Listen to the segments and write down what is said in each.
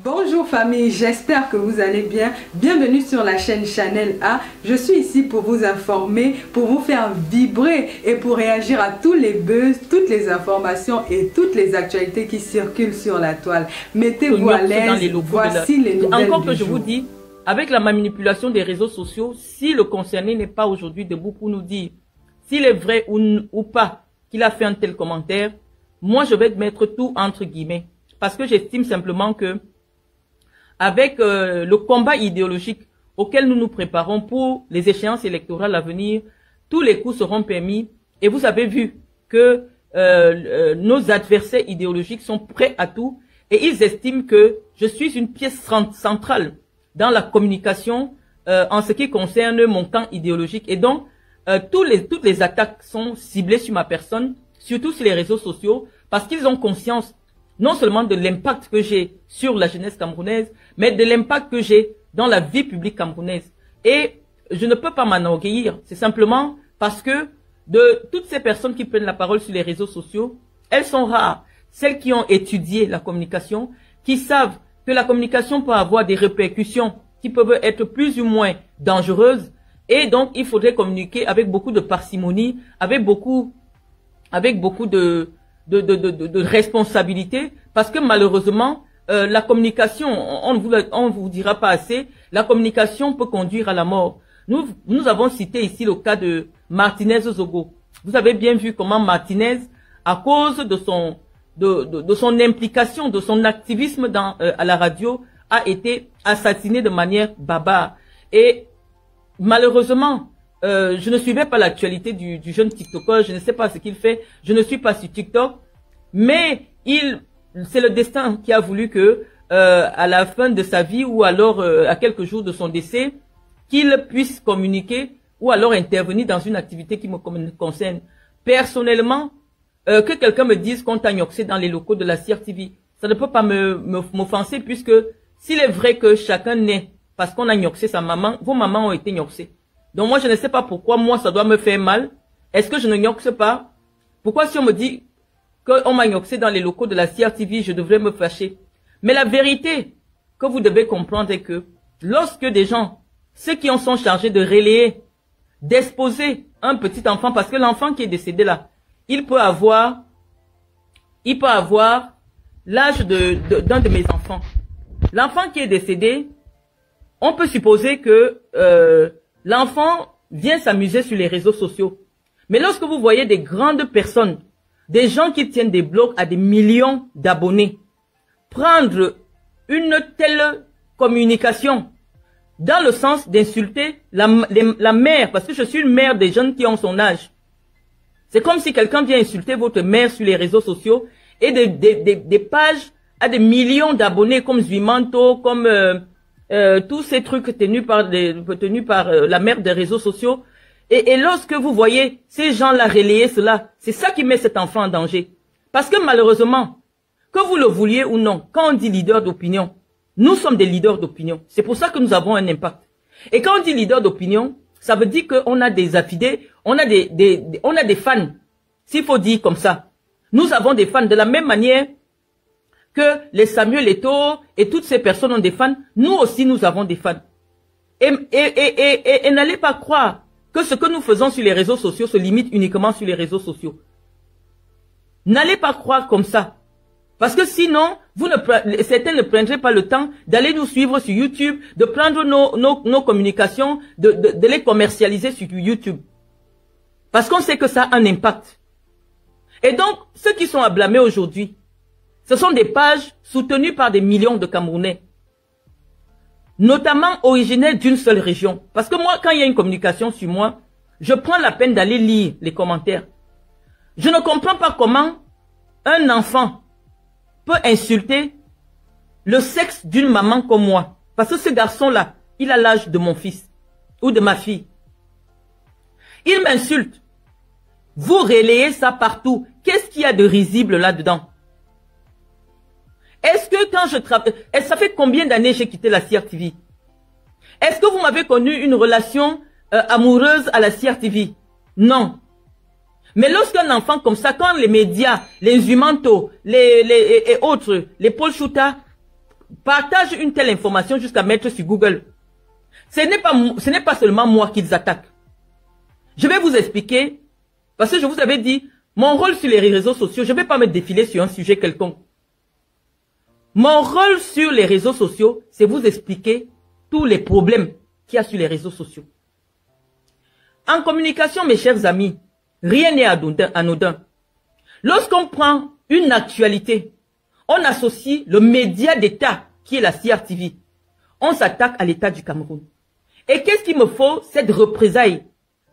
Bonjour famille, j'espère que vous allez bien. Bienvenue sur la chaîne Chanel A. Je suis ici pour vous informer, pour vous faire vibrer et pour réagir à tous les buzz, toutes les informations et toutes les actualités qui circulent sur la toile. Mettez-vous à l'aise, voici les nouvelles Encore que du je jour. vous dis, avec la manipulation des réseaux sociaux, si le concerné n'est pas aujourd'hui debout pour nous dire s'il est vrai ou pas qu'il a fait un tel commentaire, moi je vais mettre tout entre guillemets. Parce que j'estime simplement que avec le combat idéologique auquel nous nous préparons pour les échéances électorales à venir, tous les coups seront permis. Et vous avez vu que nos adversaires idéologiques sont prêts à tout et ils estiment que je suis une pièce centrale dans la communication en ce qui concerne mon camp idéologique. Et donc, toutes les attaques sont ciblées sur ma personne, surtout sur les réseaux sociaux, parce qu'ils ont conscience non seulement de l'impact que j'ai sur la jeunesse camerounaise, mais de l'impact que j'ai dans la vie publique camerounaise. Et je ne peux pas m'enorgueillir. C'est simplement parce que de toutes ces personnes qui prennent la parole sur les réseaux sociaux, elles sont rares. Celles qui ont étudié la communication, qui savent que la communication peut avoir des répercussions qui peuvent être plus ou moins dangereuses. Et donc, il faudrait communiquer avec beaucoup de parcimonie, avec beaucoup de responsabilité, parce que malheureusement, la communication, on ne vous dira pas assez, la communication peut conduire à la mort. Nous avons cité ici le cas de Martinez Zogo. Vous avez bien vu comment Martinez, à cause de son implication, de son activisme à la radio, a été assassiné de manière barbare. Et malheureusement, je ne suivais pas l'actualité du jeune TikToker, je ne sais pas ce qu'il fait, je ne suis pas sur TikTok, mais c'est le destin qui a voulu que, à la fin de sa vie ou alors à quelques jours de son décès, qu'il puisse communiquer ou alors intervenir dans une activité qui me concerne. Personnellement, que quelqu'un me dise qu'on t'a gnoxé dans les locaux de la CRTV, ça ne peut pas m'offenser puisque s'il est vrai que chacun naît parce qu'on a gnoxé sa maman, vos mamans ont été gnoxées. Donc moi, je ne sais pas pourquoi moi, ça doit me faire mal. Est-ce que je ne gnoxe pas? Pourquoi si on me dit qu'on m'a gnoxé dans les locaux de la CRTV, je devrais me fâcher? Mais la vérité que vous devez comprendre est que lorsque des gens, ceux qui en sont chargés de relayer, d'exposer un petit enfant, parce que l'enfant qui est décédé là, il peut avoir l'âge d'un de mes enfants. L'enfant qui est décédé, on peut supposer que l'enfant vient s'amuser sur les réseaux sociaux. Mais lorsque vous voyez des grandes personnes, des gens qui tiennent des blogs à des millions d'abonnés, prendre une telle communication dans le sens d'insulter la mère, parce que je suis une mère des jeunes qui ont son âge. C'est comme si quelqu'un vient insulter votre mère sur les réseaux sociaux et des pages à des millions d'abonnés comme Zuimanto, comme tous ces trucs tenus par la mère des réseaux sociaux. Et lorsque vous voyez ces gens-là relayer cela, c'est ça qui met cet enfant en danger. Parce que malheureusement, que vous le vouliez ou non, quand on dit leader d'opinion, nous sommes des leaders d'opinion. C'est pour ça que nous avons un impact. Et quand on dit leader d'opinion, ça veut dire qu'on a des affidés, on a des fans. S'il faut dire comme ça. Nous avons des fans de la même manière que les Samuel Eto'o et toutes ces personnes ont des fans. Nous aussi, nous avons des fans. Et n'allez pas croire que ce que nous faisons sur les réseaux sociaux se limite uniquement sur les réseaux sociaux. N'allez pas croire comme ça. Parce que sinon, certains ne prendraient pas le temps d'aller nous suivre sur YouTube, de prendre nos communications, de les commercialiser sur YouTube. Parce qu'on sait que ça a un impact. Et donc, ceux qui sont à blâmer aujourd'hui, ce sont des pages soutenues par des millions de Camerounais. Notamment originaires d'une seule région. Parce que moi, quand il y a une communication sur moi, je prends la peine d'aller lire les commentaires. Je ne comprends pas comment un enfant peut insulter le sexe d'une maman comme moi. Parce que ce garçon-là, il a l'âge de mon fils ou de ma fille. Il m'insulte. Vous relayez ça partout. Qu'est-ce qu'il y a de risible là-dedans? Est-ce que quand je travaille... Ça fait combien d'années j'ai quitté la CRTV? Est-ce que vous m'avez connu une relation amoureuse à la CRTV? Non. Mais lorsqu'un enfant comme ça, quand les médias, les Zuimanto, et autres, les Paul Chouta, partagent une telle information jusqu'à mettre sur Google, ce n'est pas seulement moi qu'ils attaquent. Je vais vous expliquer, parce que je vous avais dit, mon rôle sur les réseaux sociaux, je ne vais pas me défiler sur un sujet quelconque. Mon rôle sur les réseaux sociaux, c'est vous expliquer tous les problèmes qu'il y a sur les réseaux sociaux. En communication, mes chers amis, rien n'est anodin. Lorsqu'on prend une actualité, on associe le média d'État qui est la CRTV. On s'attaque à l'État du Cameroun. Et qu'est-ce qu'il me faut? Cette représailles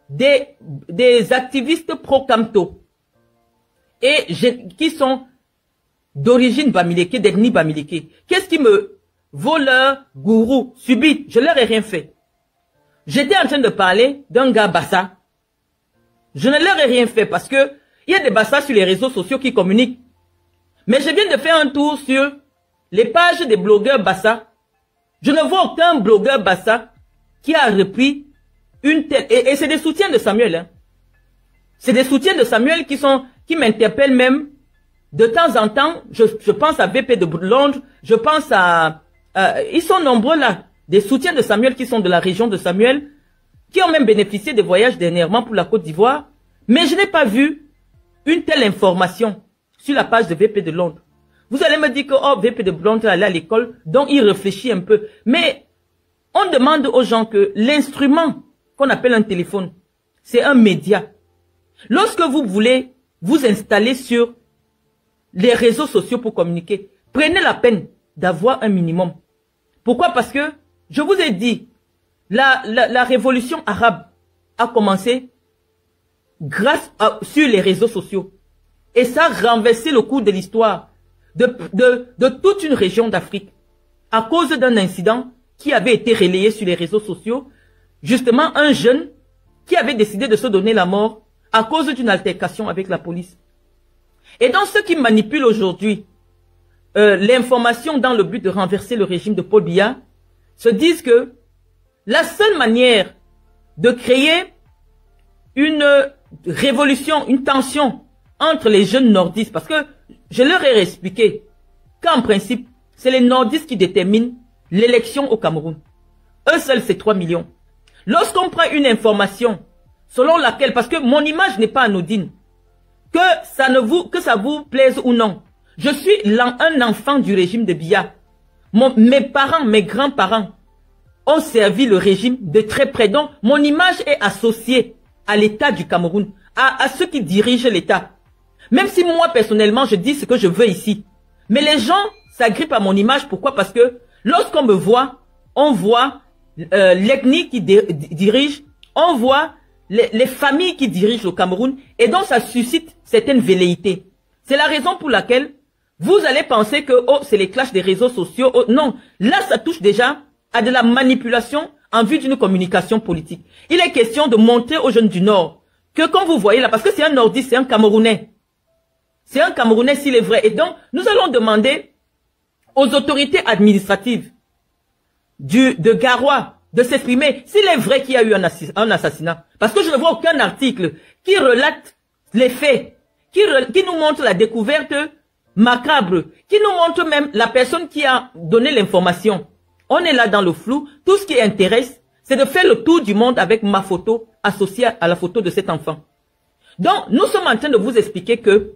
des activistes pro-Camto et qui sont d'origine Bamileke, d'ethnie Bamileke. Qu'est-ce qui me vaut leur gourou subit? Je leur ai rien fait. J'étais en train de parler d'un gars Bassa. Je ne leur ai rien fait parce que il y a des Bassa sur les réseaux sociaux qui communiquent. Mais je viens de faire un tour sur les pages des blogueurs Bassa. Je ne vois aucun blogueur Bassa qui a repris une telle... Et c'est des soutiens de Samuel. Hein. C'est des soutiens de Samuel qui m'interpellent même. De temps en temps, je pense à VP de Londres, je pense à... ils sont nombreux là. Des soutiens de Samuel qui sont de la région de Samuel, qui ont même bénéficié des voyages dernièrement pour la Côte d'Ivoire. Mais je n'ai pas vu une telle information sur la page de VP de Londres. Vous allez me dire que oh, VP de Londres est allé à l'école, donc il réfléchit un peu. Mais on demande aux gens que l'instrument qu'on appelle un téléphone, c'est un média. Lorsque vous voulez vous installer sur les réseaux sociaux pour communiquer, prenez la peine d'avoir un minimum. Pourquoi? Parce que, je vous ai dit, la révolution arabe a commencé sur les réseaux sociaux. Et ça a renversé le cours de l'histoire de toute une région d'Afrique à cause d'un incident qui avait été relayé sur les réseaux sociaux. Justement, un jeune qui avait décidé de se donner la mort à cause d'une altercation avec la police. Et donc, ceux qui manipulent aujourd'hui l'information dans le but de renverser le régime de Paul Biya se disent que la seule manière de créer une révolution, une tension entre les jeunes nordistes, parce que je leur ai expliqué qu'en principe, c'est les nordistes qui déterminent l'élection au Cameroun. Eux seuls, c'est 3 millions. Lorsqu'on prend une information selon laquelle, parce que mon image n'est pas anodine, que ça vous plaise ou non, je suis un enfant du régime de Biya. Mes parents, mes grands-parents ont servi le régime de très près. Donc, mon image est associée à l'État du Cameroun, à ceux qui dirigent l'État. Même si moi, personnellement, je dis ce que je veux ici. Mais les gens s'agrippent à mon image. Pourquoi? Parce que lorsqu'on me voit, on voit l'ethnie qui dirige, on voit les familles qui dirigent le Cameroun. Et donc, ça suscite certaines velléités. C'est la raison pour laquelle vous allez penser que oh, c'est les clashs des réseaux sociaux. Oh, non, là, ça touche déjà à de la manipulation en vue d'une communication politique. Il est question de montrer aux jeunes du Nord que quand vous voyez là, parce que c'est un Nordiste, c'est un Camerounais. C'est un Camerounais s'il est vrai. Et donc, nous allons demander aux autorités administratives de Garoua de s'exprimer s'il est vrai qu'il y a eu un assassinat. Parce que je ne vois aucun article qui relate les faits, qui nous montre la découverte macabre, qui nous montre même la personne qui a donné l'information. On est là dans le flou. Tout ce qui intéresse, c'est de faire le tour du monde avec ma photo associée à la photo de cet enfant. Donc, nous sommes en train de vous expliquer que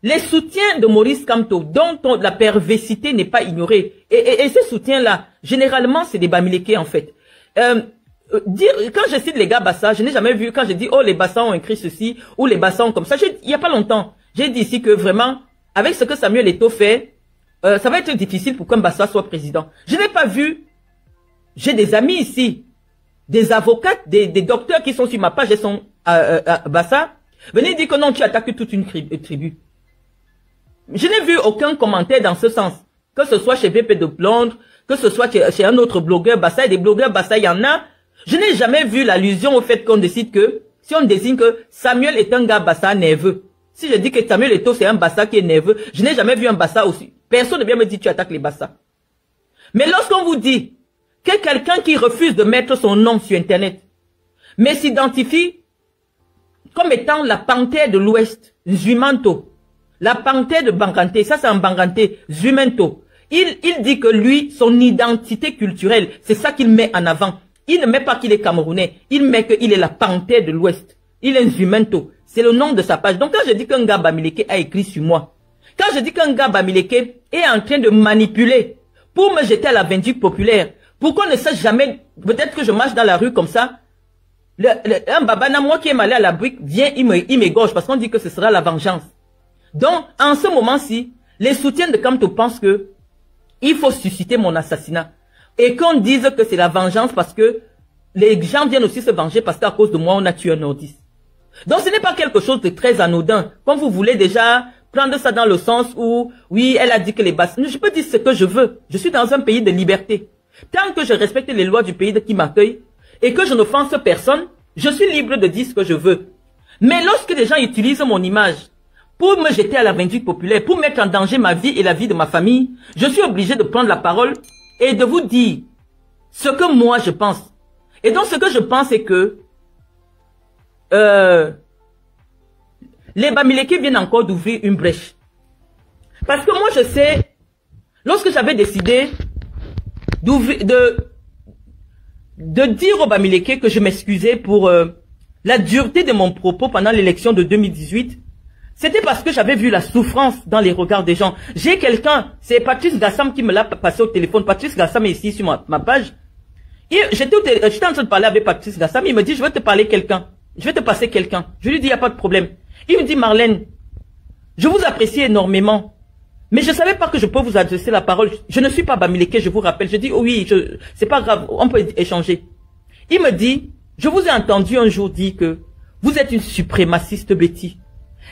les soutiens de Maurice Kamto, dont la perversité n'est pas ignorée, et ces soutiens-là, généralement, c'est des Bamileke, en fait. Quand je cite les gars Bassa, je n'ai jamais vu, quand je dis, oh, les Bassa ont écrit ceci, ou les Bassa ont comme ça, il n'y a pas longtemps, j'ai dit ici que vraiment, avec ce que Samuel Eto'o fait, ça va être difficile pour qu'un Bassa soit président. Je n'ai pas vu, j'ai des amis ici, des avocates, des docteurs qui sont sur ma page et sont Bassa, venez dire que non, tu attaques toute une tribu. Je n'ai vu aucun commentaire dans ce sens. Que ce soit chez VP de Londres, que ce soit chez un autre blogueur Bassa, et des blogueurs Bassa, il y en a. Je n'ai jamais vu l'allusion au fait qu'on décide que, si on désigne que Samuel est un gars Bassa nerveux. Si je dis que Samuel Eto'o c'est un Bassa qui est nerveux, je n'ai jamais vu un Bassa aussi. Personne ne vient me dire tu attaques les Bassa. Mais lorsqu'on vous dit que quelqu'un qui refuse de mettre son nom sur Internet, mais s'identifie comme étant la panthère de l'Ouest, Zumanto, la panthère de Banganté, ça c'est un Banganté, Zumento. il dit que lui, son identité culturelle, c'est ça qu'il met en avant. Il ne met pas qu'il est camerounais, il met qu'il est la panthère de l'Ouest. Il est instrumento. C'est le nom de sa page. Donc quand je dis qu'un gars Bamileke a écrit sur moi, quand je dis qu'un gars Bamileke est en train de manipuler pour me jeter à la vindicte populaire, pour qu'on ne sache jamais, peut-être que je marche dans la rue comme ça, un babana, moi qui est allé à la brique, vient, il m'égorge parce qu'on dit que ce sera la vengeance. Donc, en ce moment-ci, les soutiens de Kamto pensent que il faut susciter mon assassinat. Et qu'on dise que c'est la vengeance parce que les gens viennent aussi se venger parce qu'à cause de moi, on a tué un nordiste. Donc, ce n'est pas quelque chose de très anodin. Comme vous voulez déjà prendre ça dans le sens où, oui, elle a dit que les basses... Je peux dire ce que je veux. Je suis dans un pays de liberté. Tant que je respecte les lois du pays qui m'accueille et que je n'offense personne, je suis libre de dire ce que je veux. Mais lorsque les gens utilisent mon image pour me jeter à la vindicte populaire, pour mettre en danger ma vie et la vie de ma famille, je suis obligé de prendre la parole et de vous dire ce que moi je pense. Et donc ce que je pense c'est que les Bamileke viennent encore d'ouvrir une brèche. Parce que moi je sais, lorsque j'avais décidé de dire aux Bamileke que je m'excusais pour la dureté de mon propos pendant l'élection de 2018, c'était parce que j'avais vu la souffrance dans les regards des gens. J'ai quelqu'un, c'est Patrice Gassam qui me l'a passé au téléphone. Patrice Gassam est ici sur ma page. J'étais en train de parler avec Patrice Gassam, il me dit, je vais te parler quelqu'un. Je vais te passer quelqu'un. Je lui dis, il n'y a pas de problème. Il me dit, Marlène, je vous apprécie énormément, mais je ne savais pas que je peux vous adresser la parole. Je ne suis pas Bamileke, je vous rappelle. Je dis, oh oui, c'est pas grave, on peut échanger. Il me dit, je vous ai entendu un jour dire que vous êtes une suprémaciste Betty.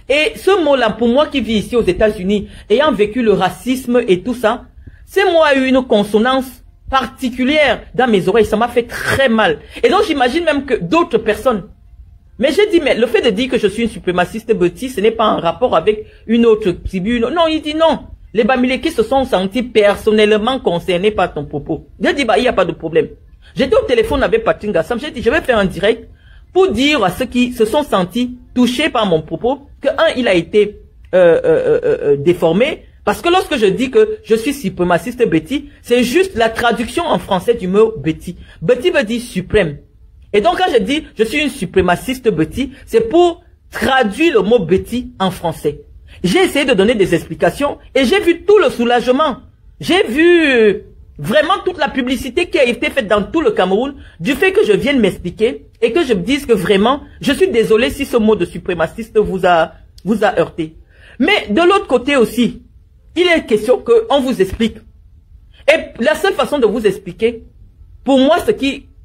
Et ce mot-là, pour moi qui vis ici aux États-Unis, ayant vécu le racisme et tout ça, c'est moi a eu une consonance particulière dans mes oreilles. Ça m'a fait très mal. Et donc j'imagine même que d'autres personnes. Mais j'ai dit, mais le fait de dire que je suis une suprémaciste Betty, ce n'est pas en rapport avec une autre tribu. Non, il dit non. Les Bamileke se sont sentis personnellement concernés par ton propos. J'ai dit, bah, il n'y a pas de problème. J'étais au téléphone avec Patrick Gassam. J'ai dit, je vais faire un direct pour dire à ceux qui se sont sentis touchés par mon propos que, il a été déformé. Parce que lorsque je dis que je suis suprémaciste Betty, c'est juste la traduction en français du mot Betty. Betty veut dire suprême. Et donc quand je dis je suis une suprémaciste Betty, c'est pour traduire le mot Betty en français. J'ai essayé de donner des explications et j'ai vu tout le soulagement. J'ai vu vraiment toute la publicité qui a été faite dans tout le Cameroun du fait que je vienne m'expliquer et que je me dise que vraiment, je suis désolé si ce mot de suprémaciste vous a heurté. Mais de l'autre côté aussi, il est question qu'on vous explique. Et la seule façon de vous expliquer, pour moi,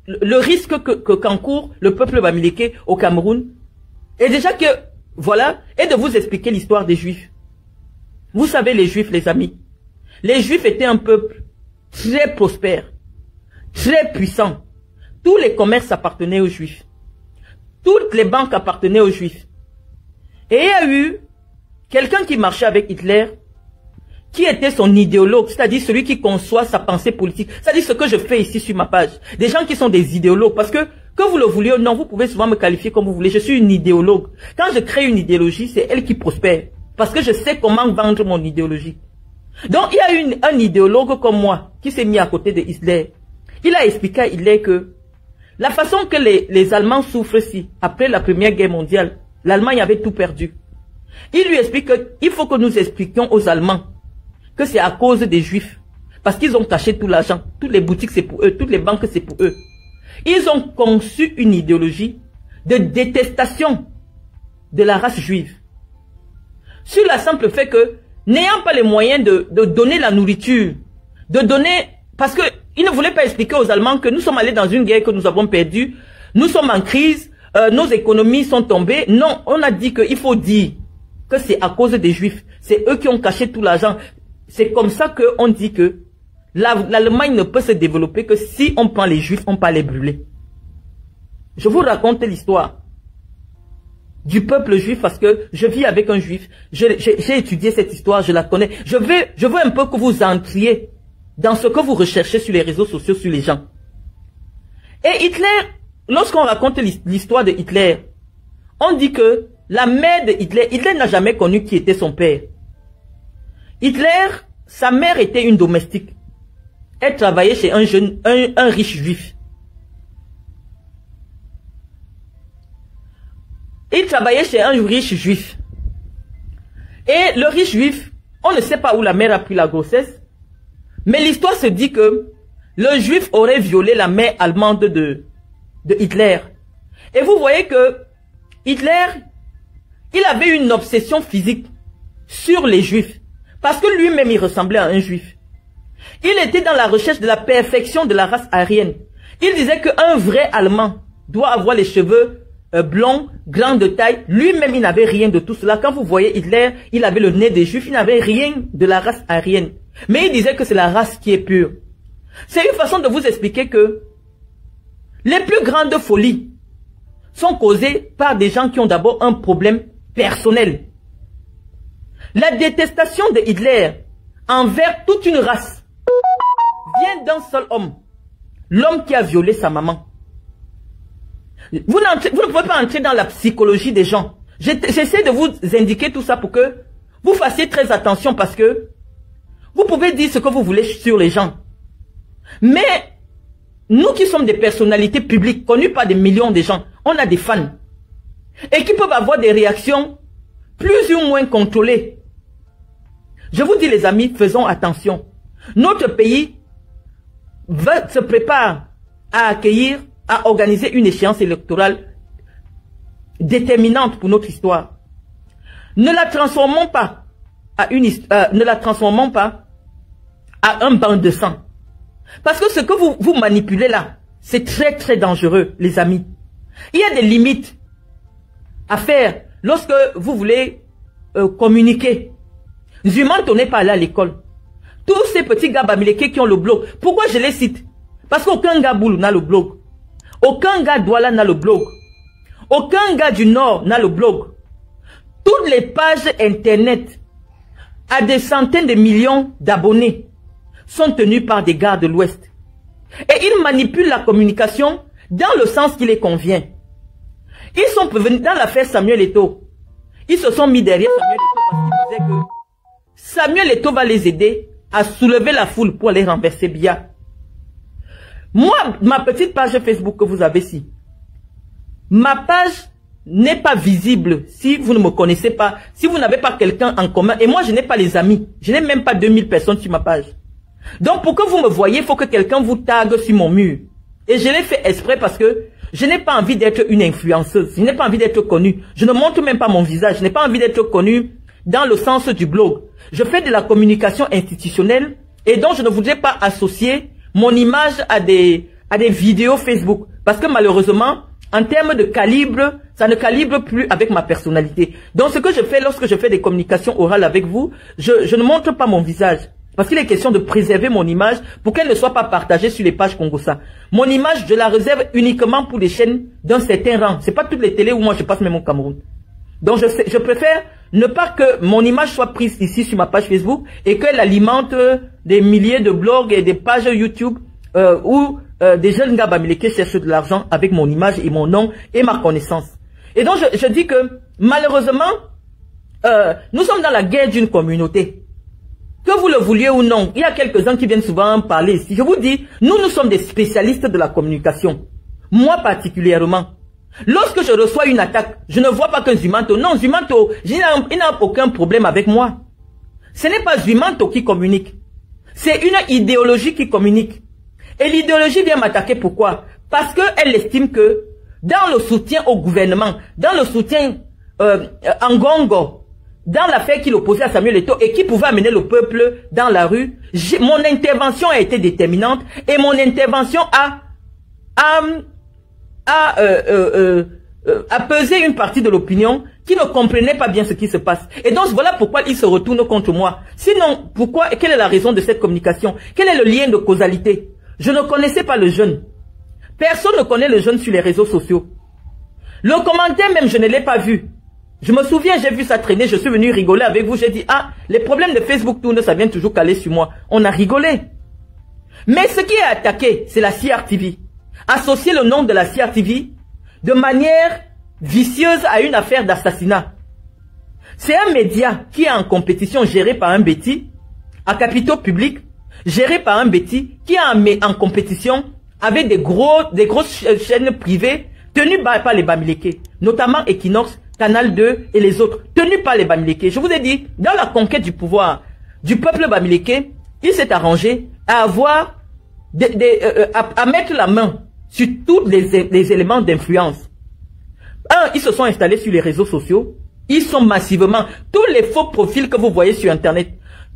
le risque qu'encourt le peuple Bamileke au Cameroun, est déjà que, voilà, et de vous expliquer l'histoire des Juifs. Vous savez, les Juifs, les amis, les Juifs étaient un peuple très prospère, très puissant. Tous les commerces appartenaient aux Juifs. Toutes les banques appartenaient aux Juifs. Et il y a eu quelqu'un qui marchait avec Hitler, qui était son idéologue, c'est-à-dire celui qui conçoit sa pensée politique. C'est-à-dire ce que je fais ici sur ma page. Des gens qui sont des idéologues. Parce que vous le vouliez ou non, vous pouvez souvent me qualifier comme vous voulez. Je suis une idéologue. Quand je crée une idéologie, c'est elle qui prospère. Parce que je sais comment vendre mon idéologie. Donc il y a un idéologue comme moi qui s'est mis à côté de Hitler. Il a expliqué à Hitler que la façon que les Allemands souffrent ici, après la Première Guerre mondiale, l'Allemagne avait tout perdu. Il lui explique qu'il faut que nous expliquions aux Allemands que c'est à cause des Juifs. Parce qu'ils ont caché tout l'argent. Toutes les boutiques, c'est pour eux. Toutes les banques, c'est pour eux. Ils ont conçu une idéologie de détestation de la race juive. Sur la simple fait que, n'ayant pas les moyens de donner la nourriture, de donner... Parce qu'ils ne voulaient pas expliquer aux Allemands que nous sommes allés dans une guerre que nous avons perdue. Nous sommes en crise. Nos économies sont tombées. Non, on a dit qu'il faut dire que c'est à cause des Juifs. C'est eux qui ont caché tout l'argent. C'est comme ça qu'on dit que l'Allemagne ne peut se développer que si on prend les Juifs, on peut les brûler. Je vous raconte l'histoire du peuple juif parce que je vis avec un juif. J'ai étudié cette histoire, je la connais. Je veux un peu que vous entriez dans ce que vous recherchez sur les réseaux sociaux, sur les gens. Et Hitler, lorsqu'on raconte l'histoire de Hitler, on dit que la mère de Hitler n'a jamais connu qui était son père. Hitler, sa mère était une domestique. Elle travaillait chez un riche juif. Il travaillait chez un riche juif. Et le riche juif, on ne sait pas où la mère a pris la grossesse, mais l'histoire se dit que le juif aurait violé la mère allemande de Hitler. Et vous voyez que Hitler, il avait une obsession physique sur les juifs, parce que lui-même il ressemblait à un juif. Il était dans la recherche de la perfection de la race aryenne. Il disait qu'un vrai Allemand doit avoir les cheveux blonds, grands de taille. Lui-même, il n'avait rien de tout cela. Quand vous voyez Hitler, il avait le nez des juifs, il n'avait rien de la race aryenne. Mais il disait que c'est la race qui est pure. C'est une façon de vous expliquer que les plus grandes folies sont causées par des gens qui ont d'abord un problème personnel. La détestation de Hitler envers toute une race vient d'un seul homme, l'homme qui a violé sa maman. Vous ne pouvez pas entrer dans la psychologie des gens. J'essaie de vous indiquer tout ça pour que vous fassiez très attention, parce que vous pouvez dire ce que vous voulez sur les gens. Mais nous qui sommes des personnalités publiques, connues par des millions de gens, on a des fans. Et qui peuvent avoir des réactions plus ou moins contrôlées. Je vous dis les amis, faisons attention. Notre pays se prépare à accueillir, à organiser une échéance électorale déterminante pour notre histoire. Ne la transformons pas à un bain de sang. Parce que ce que vous manipulez là, c'est très très dangereux, les amis. Il y a des limites à faire lorsque vous voulez communiquer. Zumanto n'est pas allé à l'école. Tous ces petits gars bamileke qui ont le blog, pourquoi je les cite? Parce qu'aucun gars Boulou n'a le blog. Aucun gars Douala n'a le blog. Aucun gars du Nord n'a le blog. Toutes les pages internet à des centaines de millions d'abonnés sont tenues par des gars de l'Ouest. Et ils manipulent la communication dans le sens qui les convient. Ils sont venus dans l'affaire Samuel Eto'o. Ils se sont mis derrière Samuel Eto'o parce qu'ils disaient que Samuel Eto'o va les aider à soulever la foule pour aller renverser Biya. Moi, ma petite page Facebook que vous avez ici, ma page n'est pas visible si vous ne me connaissez pas, si vous n'avez pas quelqu'un en commun. Et moi, je n'ai pas les amis. Je n'ai même pas 2000 personnes sur ma page. Donc, pour que vous me voyez, il faut que quelqu'un vous tague sur mon mur. Et je l'ai fait exprès parce que je n'ai pas envie d'être une influenceuse. Je n'ai pas envie d'être connue. Je ne montre même pas mon visage. Je n'ai pas envie d'être connue dans le sens du blog. Je fais de la communication institutionnelle et donc je ne voudrais pas associer mon image à des vidéos Facebook. Parce que malheureusement, en termes de calibre, ça ne calibre plus avec ma personnalité. Donc ce que je fais lorsque je fais des communications orales avec vous, je ne montre pas mon visage. Parce qu'il est question de préserver mon image pour qu'elle ne soit pas partagée sur les pages Congossa. Mon image, je la réserve uniquement pour les chaînes d'un certain rang. C'est pas toutes les télés où moi je passe même au Cameroun. Donc je préfère ne pas que mon image soit prise ici sur ma page Facebook et qu'elle alimente des milliers de blogs et des pages YouTube où des jeunes gars bamileke cherchent de l'argent avec mon image et mon nom et ma connaissance. Et donc je dis que malheureusement, nous sommes dans la guerre d'une communauté. Que vous le vouliez ou non, il y a quelques-uns qui viennent souvent parler ici. Je vous dis, nous sommes des spécialistes de la communication. Moi particulièrement. Lorsque je reçois une attaque, je ne vois pas que Zumanto. Non, Zumanto, il n'a aucun problème avec moi. Ce n'est pas Zumanto qui communique. C'est une idéologie qui communique. Et l'idéologie vient m'attaquer pourquoi? Parce qu'elle estime que dans le soutien au gouvernement, dans le soutien en Ngongo, dans l'affaire qu'il opposait à Samuel Eto'o et qui pouvait amener le peuple dans la rue, mon intervention a été déterminante et mon intervention a pesé une partie de l'opinion qui ne comprenait pas bien ce qui se passe. Et donc voilà pourquoi il se retourne contre moi. Sinon, pourquoi, quelle est la raison de cette communication? Quel est le lien de causalité? Je ne connaissais pas le jeune. Personne ne connaît le jeune sur les réseaux sociaux. Le commentaire même, je ne l'ai pas vu. Je me souviens, j'ai vu ça traîner, je suis venu rigoler avec vous. J'ai dit, ah, les problèmes de Facebook tournent, ça vient toujours caler sur moi. On a rigolé. Mais ce qui est attaqué, c'est la CRTV. Associer le nom de la CRTV de manière vicieuse à une affaire d'assassinat. C'est un média qui est en compétition géré par un Betty à capitaux publics, gérés par un Betty qui a mis en compétition avec des grosses chaînes privées tenues par les Bamileke, notamment Equinox, Canal 2 et les autres, tenues par les Bamileke. Je vous ai dit, dans la conquête du pouvoir du peuple Bamileke, il s'est arrangé à avoir à mettre la main sur tous les éléments d'influence. Ils se sont installés sur les réseaux sociaux. Ils sont massivement, tous les faux profils que vous voyez sur Internet,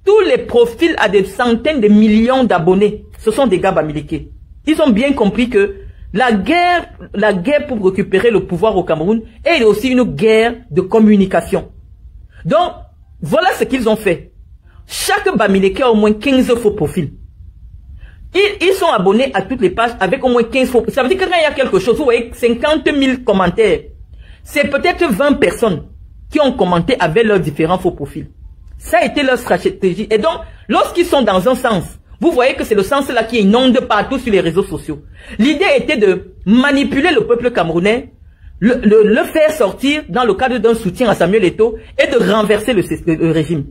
tous les profils à des centaines de millions d'abonnés, ce sont des gars Bamileke. Ils ont bien compris que la guerre pour récupérer le pouvoir au Cameroun est aussi une guerre de communication. Donc, voilà ce qu'ils ont fait. Chaque Bamileke a au moins 15 faux profils. Ils sont abonnés à toutes les pages avec au moins 15 faux profils. Ça veut dire que quand il y a quelque chose, vous voyez 50 000 commentaires. C'est peut-être 20 personnes qui ont commenté avec leurs différents faux profils. Ça a été leur stratégie. Et donc, lorsqu'ils sont dans un sens, vous voyez que c'est le sens là qui inonde partout sur les réseaux sociaux. L'idée était de manipuler le peuple camerounais, le faire sortir dans le cadre d'un soutien à Samuel Eto'o et de renverser le régime.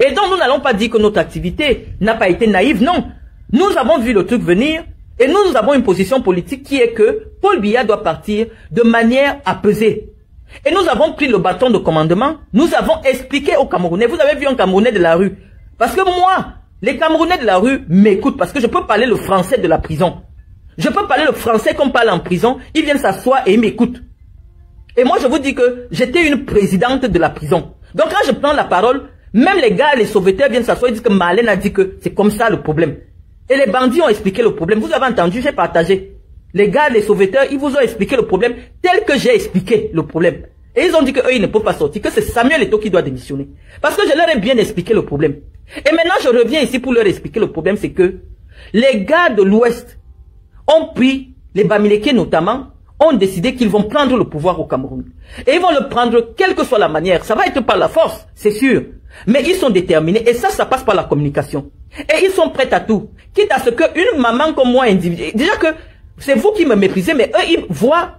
Et donc, nous n'allons pas dire que notre activité n'a pas été naïve, non. Nous avons vu le truc venir et nous avons une position politique qui est que Paul Biya doit partir de manière apaisée. Et nous avons pris le bâton de commandement, nous avons expliqué aux Camerounais, vous avez vu un Camerounais de la rue, parce que moi, les Camerounais de la rue m'écoutent, parce que je peux parler le français de la prison. Je peux parler le français qu'on parle en prison, ils viennent s'asseoir et ils m'écoutent. Et moi je vous dis que j'étais une présidente de la prison. Donc quand je prends la parole, même les gars, les sauveteurs viennent s'asseoir et disent que Marlène a dit que c'est comme ça le problème. Et les bandits ont expliqué le problème, vous avez entendu, j'ai partagé. Les gars, les sauveteurs, ils vous ont expliqué le problème tel que j'ai expliqué le problème. Et ils ont dit qu'eux, ils ne peuvent pas sortir, que c'est Samuel Eto'o qui doit démissionner. Parce que je leur ai bien expliqué le problème. Et maintenant, je reviens ici pour leur expliquer le problème, c'est que les gars de l'Ouest ont pris, les Bamileke notamment, ont décidé qu'ils vont prendre le pouvoir au Cameroun. Et ils vont le prendre quelle que soit la manière. Ça va être par la force, c'est sûr. Mais ils sont déterminés et ça passe par la communication. Et ils sont prêts à tout. Quitte à ce qu'une maman comme moi, individuelle, déjà que c'est vous qui me méprisez, mais eux, ils voient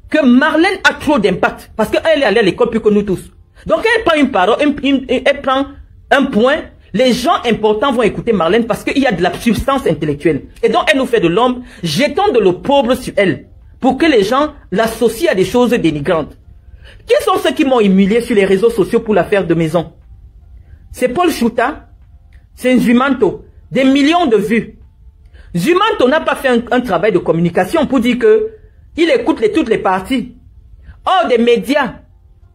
que Marlène a trop d'impact. Parce qu'elle est allée à l'école plus que nous tous. Donc, elle prend une parole, elle prend un point. Les gens importants vont écouter Marlène parce qu'il y a de la substance intellectuelle. Et donc, elle nous fait de l'ombre. Jetons de l'opprobre sur elle. Pour que les gens l'associent à des choses dénigrantes. Qui sont ceux qui m'ont humilié sur les réseaux sociaux pour l'affaire de maison? C'est Paul Chouta. C'est Nzumanto. Des millions de vues. Nzumanto n'a pas fait un travail de communication pour dire que il écoute toutes les parties. Or, des médias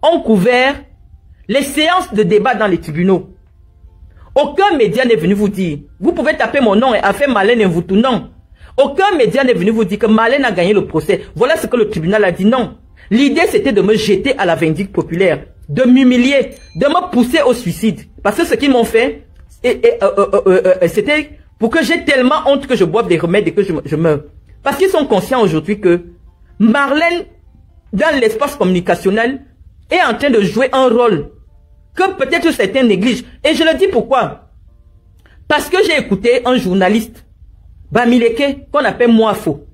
ont couvert les séances de débat dans les tribunaux. Aucun média n'est venu vous dire, vous pouvez taper mon nom et affaire Marlène et vous tout, non. Aucun média n'est venu vous dire que Marlène a gagné le procès. Voilà ce que le tribunal a dit, non. L'idée, c'était de me jeter à la vindicte populaire, de m'humilier, de me pousser au suicide. Parce que ce qu'ils m'ont fait, c'était pour que j'ai tellement honte que je boive des remèdes et que je meurs. Parce qu'ils sont conscients aujourd'hui que Marlène, dans l'espace communicationnel, est en train de jouer un rôle que peut-être certains négligent. Et je le dis pourquoi. Parce que j'ai écouté un journaliste, Bamileke, qu'on appelle Moafo.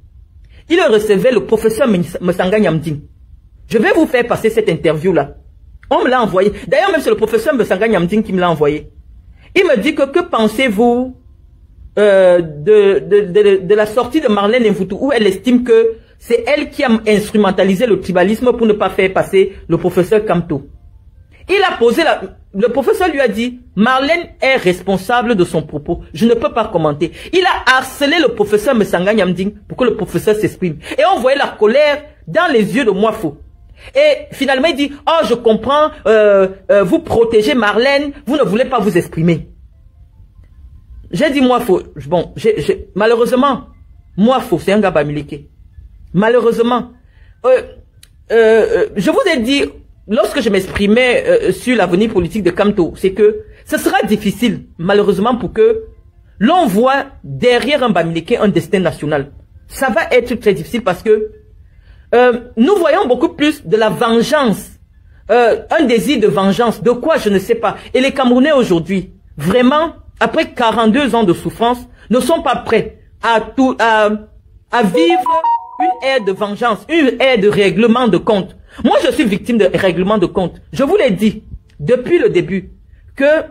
Il recevait le professeur Messanga Nyamding. Je vais vous faire passer cette interview-là. On me l'a envoyé. D'ailleurs, même c'est le professeur Messanga Nyamding qui me l'a envoyé. Il me dit que pensez-vous de la sortie de Marlène Mvutu, où elle estime que c'est elle qui a instrumentalisé le tribalisme pour ne pas faire passer le professeur Kamto. Il a posé le professeur lui a dit, Marlène est responsable de son propos. Je ne peux pas commenter. Il a harcelé le professeur Messanga Nyamding pour que le professeur s'exprime. Et on voyait la colère dans les yeux de Moafo. Et finalement, il dit, oh, je comprends, vous protégez Marlène, vous ne voulez pas vous exprimer. J'ai dit, Moafo, bon, malheureusement, Moafo, c'est un gars Bamileke. Malheureusement, je vous ai dit, lorsque je m'exprimais sur l'avenir politique de Kamto, c'est que ce sera difficile, malheureusement, pour que l'on voit derrière un Bamileke un destin national. Ça va être très difficile parce que nous voyons beaucoup plus de la vengeance, un désir de vengeance, de quoi je ne sais pas. Et les Camerounais aujourd'hui, vraiment, après 42 ans de souffrance, ne sont pas prêts à vivre une ère de vengeance, une ère de règlement de compte. Moi, je suis victime de règlement de compte. Je vous l'ai dit depuis le début que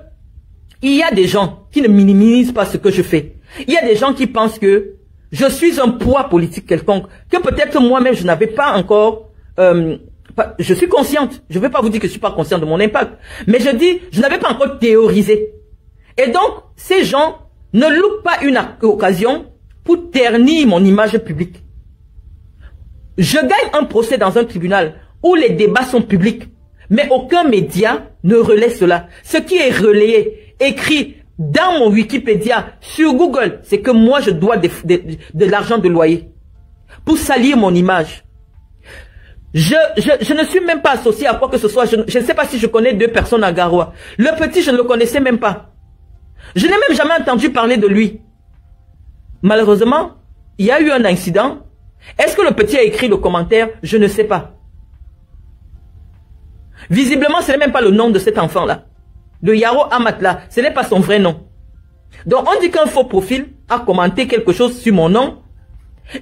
il y a des gens qui ne minimisent pas ce que je fais. Il y a des gens qui pensent que je suis un poids politique quelconque, que peut-être moi-même je n'avais pas encore... je suis consciente, je ne vais pas vous dire que je ne suis pas consciente de mon impact, mais je dis, je n'avais pas encore théorisé. Et donc, ces gens ne loupent pas une occasion pour ternir mon image publique. Je gagne un procès dans un tribunal où les débats sont publics, mais aucun média ne relaie cela. Ce qui est relayé, écrit dans mon Wikipédia, sur Google, c'est que moi je dois de l'argent de loyer pour salir mon image. Je ne suis même pas associé à quoi que ce soit. Je ne sais pas si je connais 2 personnes à Garoua. Le petit, je ne le connaissais même pas. Je n'ai même jamais entendu parler de lui. Malheureusement, il y a eu un incident. Est-ce que le petit a écrit le commentaire? Je ne sais pas. Visiblement, ce n'est même pas le nom de cet enfant-là. Le Yaro Amatla, ce n'est pas son vrai nom. Donc, on dit qu'un faux profil a commenté quelque chose sur mon nom.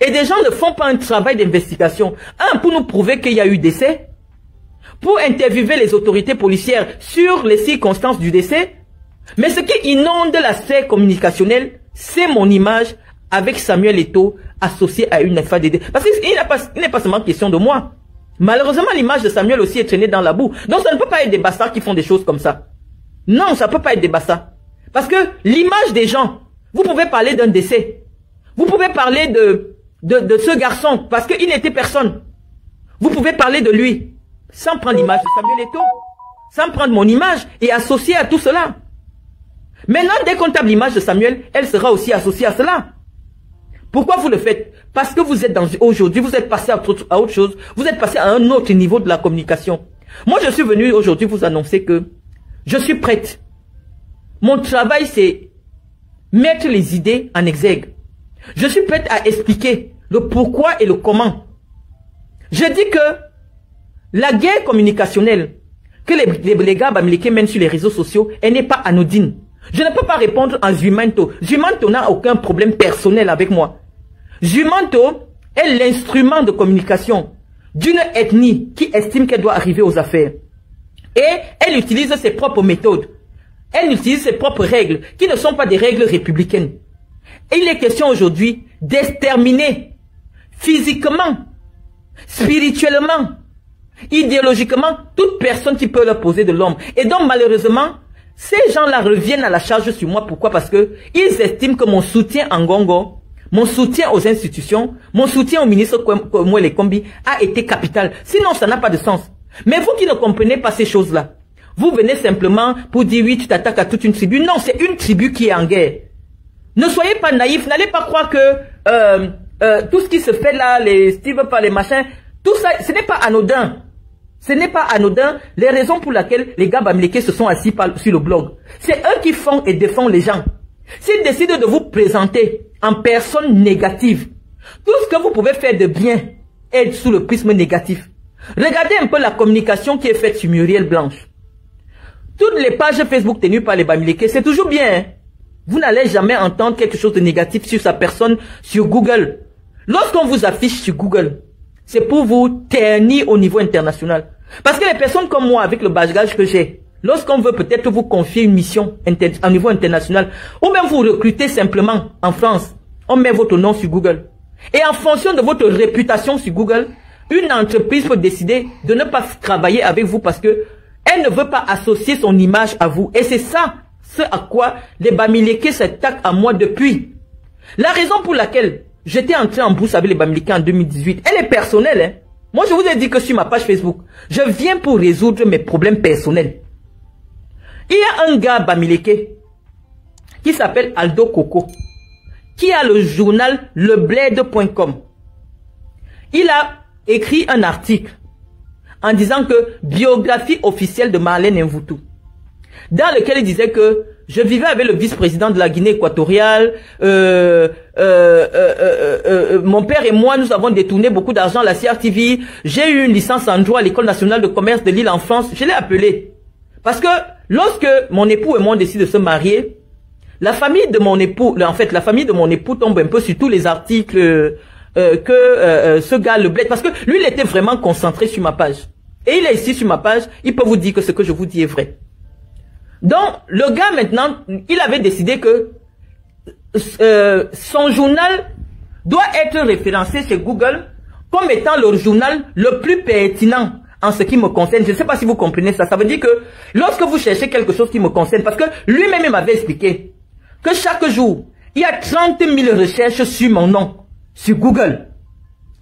Et des gens ne font pas un travail d'investigation. Un, pour nous prouver qu'il y a eu décès. Pour interviewer les autorités policières sur les circonstances du décès. Mais ce qui inonde la sphère communicationnelle, c'est mon image avec Samuel Eto'o associé à une FADD. Parce qu'il n'est pas seulement question de moi. Malheureusement, l'image de Samuel aussi est traînée dans la boue. Donc ça ne peut pas être des bastards qui font des choses comme ça. Non, ça ne peut pas être des bastards. Parce que l'image des gens, vous pouvez parler d'un décès. Vous pouvez parler de ce garçon parce qu'il n'était personne. Vous pouvez parler de lui sans prendre l'image de Samuel Eto'o, sans prendre mon image et associer à tout cela. Maintenant, dès qu'on tape l'image de Samuel, elle sera aussi associée à cela. Pourquoi vous le faites? Parce que vous êtes aujourd'hui, vous êtes passé à autre chose, vous êtes passé à un autre niveau de la communication. Moi, je suis venu aujourd'hui vous annoncer que je suis prête. Mon travail, c'est mettre les idées en exergue. Je suis prête à expliquer le pourquoi et le comment. Je dis que la guerre communicationnelle que les gars bamileke mènent sur les réseaux sociaux, elle n'est pas anodine. Je ne peux pas répondre à Zumanto. Zumanto n'a aucun problème personnel avec moi. Zumanto est l'instrument de communication d'une ethnie qui estime qu'elle doit arriver aux affaires. Et elle utilise ses propres méthodes. Elle utilise ses propres règles, qui ne sont pas des règles républicaines. Et il est question aujourd'hui d'exterminer physiquement, spirituellement, idéologiquement, toute personne qui peut leur poser de l'ombre. Et donc malheureusement, ces gens-là reviennent à la charge sur moi. Pourquoi? Parce que ils estiment que mon soutien en Ngongo, mon soutien aux institutions, mon soutien au ministre Mwele Kombi a été capital. Sinon, ça n'a pas de sens. Mais vous qui ne comprenez pas ces choses-là, vous venez simplement pour dire oui, tu t'attaques à toute une tribu. Non, c'est une tribu qui est en guerre. Ne soyez pas naïfs, n'allez pas croire que tout ce qui se fait là, les Steve par les machins, tout ça, ce n'est pas anodin. Ce n'est pas anodin les raisons pour lesquelles les gars bamileke se sont assis sur le blog. C'est eux qui font et défendent les gens. S'ils décident de vous présenter en personne négative, tout ce que vous pouvez faire de bien est sous le prisme négatif. Regardez un peu la communication qui est faite sur Muriel Blanche. Toutes les pages Facebook tenues par les bamileke, c'est toujours bien. Hein? Vous n'allez jamais entendre quelque chose de négatif sur sa personne sur Google. Lorsqu'on vous affiche sur Google, c'est pour vous ternir au niveau international. Parce que les personnes comme moi, avec le bagage que j'ai, lorsqu'on veut peut-être vous confier une mission au niveau international, ou même vous recruter simplement en France, on met votre nom sur Google. Et en fonction de votre réputation sur Google, une entreprise peut décider de ne pas travailler avec vous parce que elle ne veut pas associer son image à vous. Et c'est ça, ce à quoi les bamileke s'attaquent à moi depuis. La raison pour laquelle j'étais entré en bourse avec les bamileke en 2018, elle est personnelle. Hein? Moi, je vous ai dit que sur ma page Facebook, je viens pour résoudre mes problèmes personnels. Il y a un gars bamileke qui s'appelle Aldo Coco, qui a le journal lebled.com. Il a écrit un article en disant que biographie officielle de Marlène Mvutu, dans lequel il disait que je vivais avec le vice-président de la Guinée équatoriale, mon père et moi, nous avons détourné beaucoup d'argent à la CRTV, j'ai eu une licence en droit à l'École nationale de commerce de l'île en France, je l'ai appelé. Parce que lorsque mon époux et moi on décide de se marier, la famille de mon époux, en fait la famille de mon époux tombe un peu sur tous les articles ce gars le bled, parce que lui il était vraiment concentré sur ma page. Et il est ici sur ma page, il peut vous dire que ce que je vous dis est vrai. Donc, le gars maintenant, il avait décidé que son journal doit être référencé chez Google comme étant le journal le plus pertinent en ce qui me concerne. Je ne sais pas si vous comprenez ça. Ça veut dire que lorsque vous cherchez quelque chose qui me concerne, parce que lui-même il m'avait expliqué que chaque jour, il y a 30 000 recherches sur mon nom, sur Google.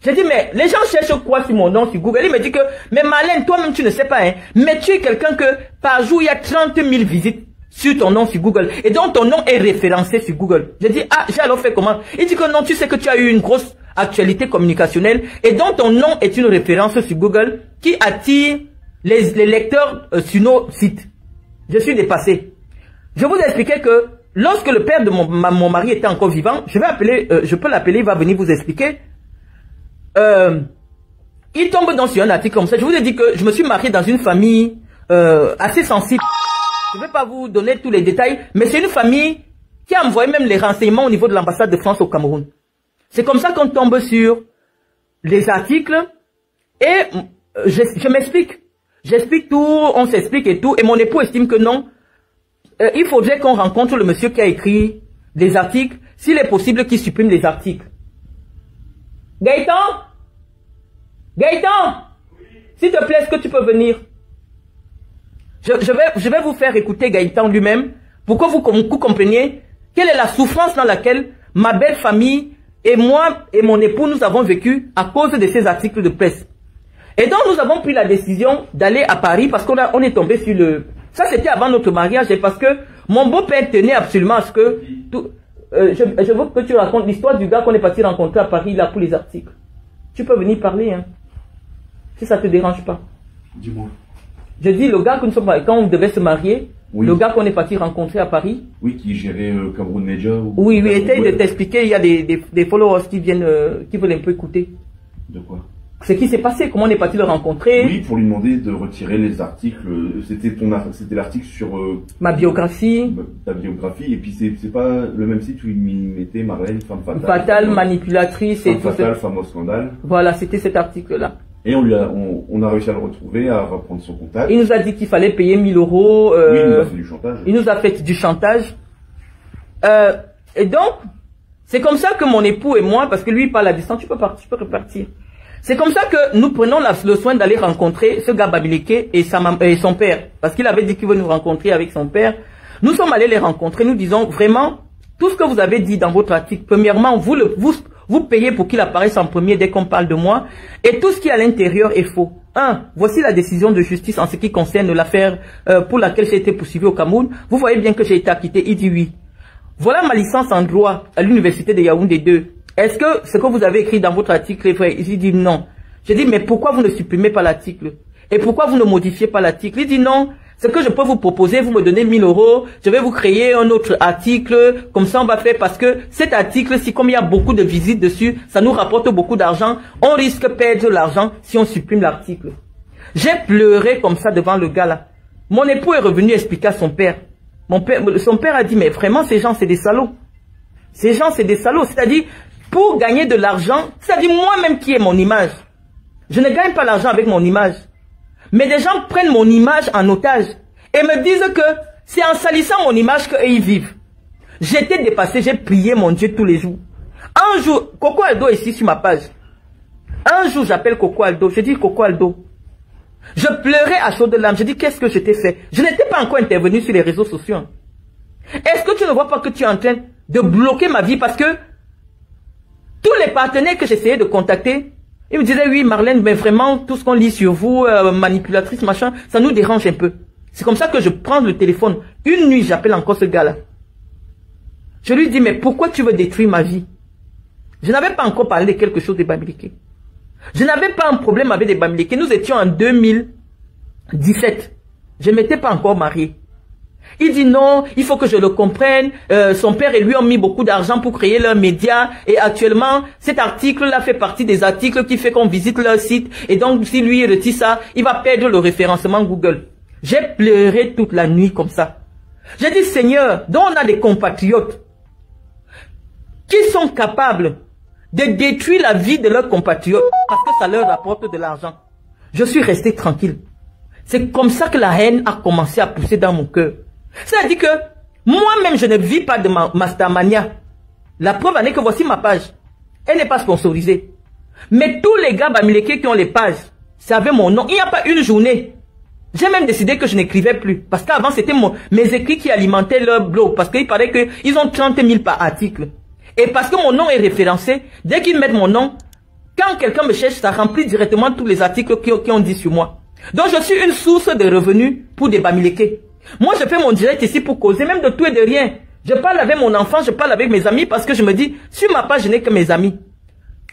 J'ai dit, mais les gens cherchent quoi sur mon nom sur Google? Il me dit que, mais Marlène, toi-même tu ne sais pas, hein, mais tu es quelqu'un que par jour, il y a 30 000 visites sur ton nom sur Google. Et donc ton nom est référencé sur Google. J'ai dit, ah, j'ai alors fait comment? Il dit que non, tu sais que tu as eu une grosse actualité communicationnelle et donc ton nom est une référence sur Google qui attire les lecteurs sur nos sites. Je suis dépassé. Je vous ai expliqué que lorsque le père de mon mari était encore vivant, je vais appeler, je peux l'appeler, il va venir vous expliquer. Il tombe dans sur un article comme ça. Je vous ai dit que je me suis marié dans une famille assez sensible. Je ne vais pas vous donner tous les détails, mais c'est une famille qui a envoyé même les renseignements au niveau de l'ambassade de France au Cameroun. C'est comme ça qu'on tombe sur les articles et je m'explique. J'explique tout, on s'explique et tout. Et mon époux estime que non. Il faudrait qu'on rencontre le monsieur qui a écrit des articles. S'il est possible qu'il supprime les articles. Gaëtan? Gaëtan? S'il te plaît, est-ce que tu peux venir? Je vais vous faire écouter Gaëtan lui-même pour que vous compreniez quelle est la souffrance dans laquelle ma belle famille et moi et mon époux nous avons vécu à cause de ces articles de presse. Et donc nous avons pris la décision d'aller à Paris parce qu'on est tombé sur le... Ça c'était avant notre mariage et parce que mon beau-père tenait absolument à ce que... je veux que tu racontes l'histoire du gars qu'on est parti rencontrer à Paris là pour les articles. Tu peux venir parler, hein. Si ça te dérange pas. Dis-moi. Je dis le gars quand on devait se marier, oui. Le gars qu'on est parti rencontrer à Paris. Oui, qui gérait Cameroun Media. Oui, essaye de t'expliquer, il y a des followers qui viennent, qui veulent un peu écouter. De quoi? Ce qui s'est passé, comment on est parti le rencontrer. Oui, pour lui demander de retirer les articles. C'était l'article sur ma biographie. Ta biographie, et puis c'est pas le même site où il mettait Marlène, femme fatale. Fatale, manipulatrice et tout ça. Fatale, femme au scandale. Voilà, c'était cet article-là. Et on a réussi à le retrouver, à reprendre son contact. Il nous a dit qu'il fallait payer 1000 euros. Oui, il nous a fait du chantage. Il nous a fait du chantage. Et donc, c'est comme ça que mon époux et moi, parce que lui il parle à distance, tu peux repartir. C'est comme ça que nous prenons le soin d'aller rencontrer ce gars Babiliké et son père. Parce qu'il avait dit qu'il veut nous rencontrer avec son père. Nous sommes allés les rencontrer, nous disons vraiment, tout ce que vous avez dit dans votre article, premièrement, vous payez pour qu'il apparaisse en premier dès qu'on parle de moi. Et tout ce qui est à l'intérieur est faux. Voici la décision de justice en ce qui concerne l'affaire pour laquelle j'ai été poursuivi au Cameroun. Vous voyez bien que j'ai été acquitté. Il dit oui. Voilà ma licence en droit à l'université de Yaoundé 2. Est-ce que ce que vous avez écrit dans votre article est vrai? Il dit non. J'ai dit mais pourquoi vous ne supprimez pas l'article? Et pourquoi vous ne modifiez pas l'article? Il dit non. Ce que je peux vous proposer, vous me donnez 1000 euros, je vais vous créer un autre article, comme ça on va faire, parce que cet article, si comme il y a beaucoup de visites dessus, ça nous rapporte beaucoup d'argent, on risque de perdre l'argent si on supprime l'article. J'ai pleuré comme ça devant le gars là. Mon époux est revenu expliquer à son père. Son père a dit, mais vraiment ces gens c'est des salauds. Ces gens c'est des salauds, c'est-à-dire, pour gagner de l'argent, c'est-à-dire moi-même qui ai mon image. Je ne gagne pas l'argent avec mon image. Mais des gens prennent mon image en otage et me disent que c'est en salissant mon image qu'eux ils vivent. J'étais dépassé, j'ai prié mon Dieu tous les jours. Un jour, Coco Aldo est ici sur ma page. Un jour, j'appelle Coco Aldo. Je dis Coco Aldo. Je pleurais à chaudes larmes. Je dis qu'est-ce que je t'ai fait? Je n'étais pas encore intervenu sur les réseaux sociaux. Est-ce que tu ne vois pas que tu es en train de bloquer ma vie parce que tous les partenaires que j'essayais de contacter, ils me disaient, oui, Marlène, mais vraiment, tout ce qu'on lit sur vous, manipulatrice, machin, ça nous dérange un peu. C'est comme ça que je prends le téléphone. Une nuit, j'appelle encore ce gars-là. Je lui dis, mais pourquoi tu veux détruire ma vie? Je n'avais pas encore parlé de quelque chose de Babiliké. Je n'avais pas un problème avec des Babiliké. Nous étions en 2017. Je ne m'étais pas encore marié. Il dit non, il faut que je le comprenne. Son père et lui ont mis beaucoup d'argent pour créer leurs médias. Et actuellement, cet article-là fait partie des articles qui fait qu'on visite leur site. Et donc, si lui retire ça, il va perdre le référencement Google. J'ai pleuré toute la nuit comme ça. J'ai dit, Seigneur, dont on a des compatriotes qui sont capables de détruire la vie de leurs compatriotes parce que ça leur rapporte de l'argent. Je suis resté tranquille. C'est comme ça que la haine a commencé à pousser dans mon cœur. C'est-à-dire que moi-même, je ne vis pas de ma Mastermania. La preuve en est que voici ma page. Elle n'est pas sponsorisée. Mais tous les gars Bamileke qui ont les pages, c'est avec mon nom. Il n'y a pas une journée. J'ai même décidé que je n'écrivais plus. Parce qu'avant, c'était mes écrits qui alimentaient leur blog. Parce qu'il paraît qu'ils ont 30 000 par article. Et parce que mon nom est référencé, dès qu'ils mettent mon nom, quand quelqu'un me cherche, ça remplit directement tous les articles qui ont dit sur moi. Donc je suis une source de revenus pour des Bamileke. Moi, je fais mon direct ici pour causer, même de tout et de rien. Je parle avec mon enfant, je parle avec mes amis parce que je me dis, sur ma page, je n'ai que mes amis.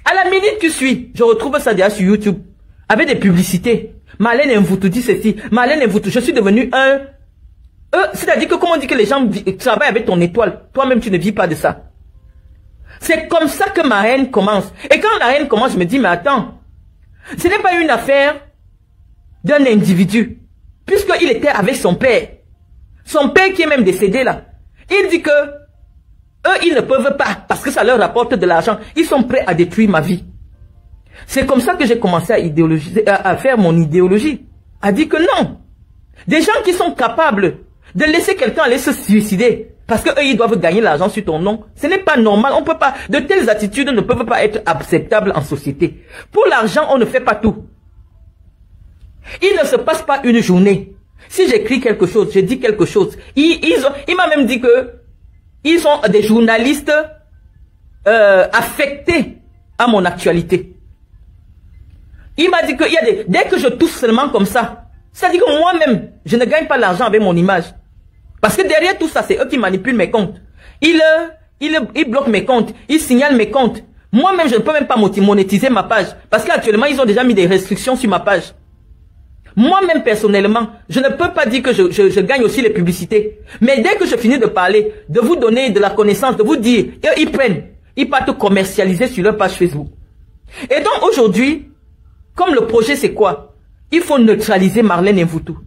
À la minute qui suit, je retrouve ça déjà sur YouTube, avec des publicités. Marlène Mvoutou dit ceci, Marlène Mvoutou, je suis devenu un... c'est-à-dire que comment on dit que les gens travaillent avec ton étoile, toi-même tu ne vis pas de ça. C'est comme ça que ma haine commence. Et quand la haine commence, je me dis, mais attends, ce n'est pas une affaire d'un individu, puisqu'il était avec son père. Son père qui est même décédé là. Il dit que eux, ils ne peuvent pas, parce que ça leur rapporte de l'argent. Ils sont prêts à détruire ma vie. C'est comme ça que j'ai commencé à faire mon idéologie. À dire que non. Des gens qui sont capables de laisser quelqu'un aller se suicider, parce qu'eux, ils doivent gagner l'argent sur ton nom. Ce n'est pas normal. On peut pas, de telles attitudes ne peuvent pas être acceptables en société. Pour l'argent, on ne fait pas tout. Il ne se passe pas une journée. Si j'écris quelque chose, je dis quelque chose. Il m'a même dit que ils sont des journalistes affectés à mon actualité. Il m'a dit que dès que je touche seulement comme ça, c'est-à-dire que moi-même, je ne gagne pas l'argent avec mon image. Parce que derrière tout ça, c'est eux qui manipulent mes comptes. Ils bloquent mes comptes, ils signalent mes comptes. Moi-même, je ne peux même pas monétiser ma page. Parce qu'actuellement, ils ont déjà mis des restrictions sur ma page. Moi-même, personnellement, je ne peux pas dire que je gagne aussi les publicités. Mais dès que je finis de parler, de vous donner de la connaissance, de vous dire, ils partent commercialiser sur leur page Facebook. Et donc aujourd'hui, comme le projet c'est quoi? Il faut neutraliser Marlène Mvoutou.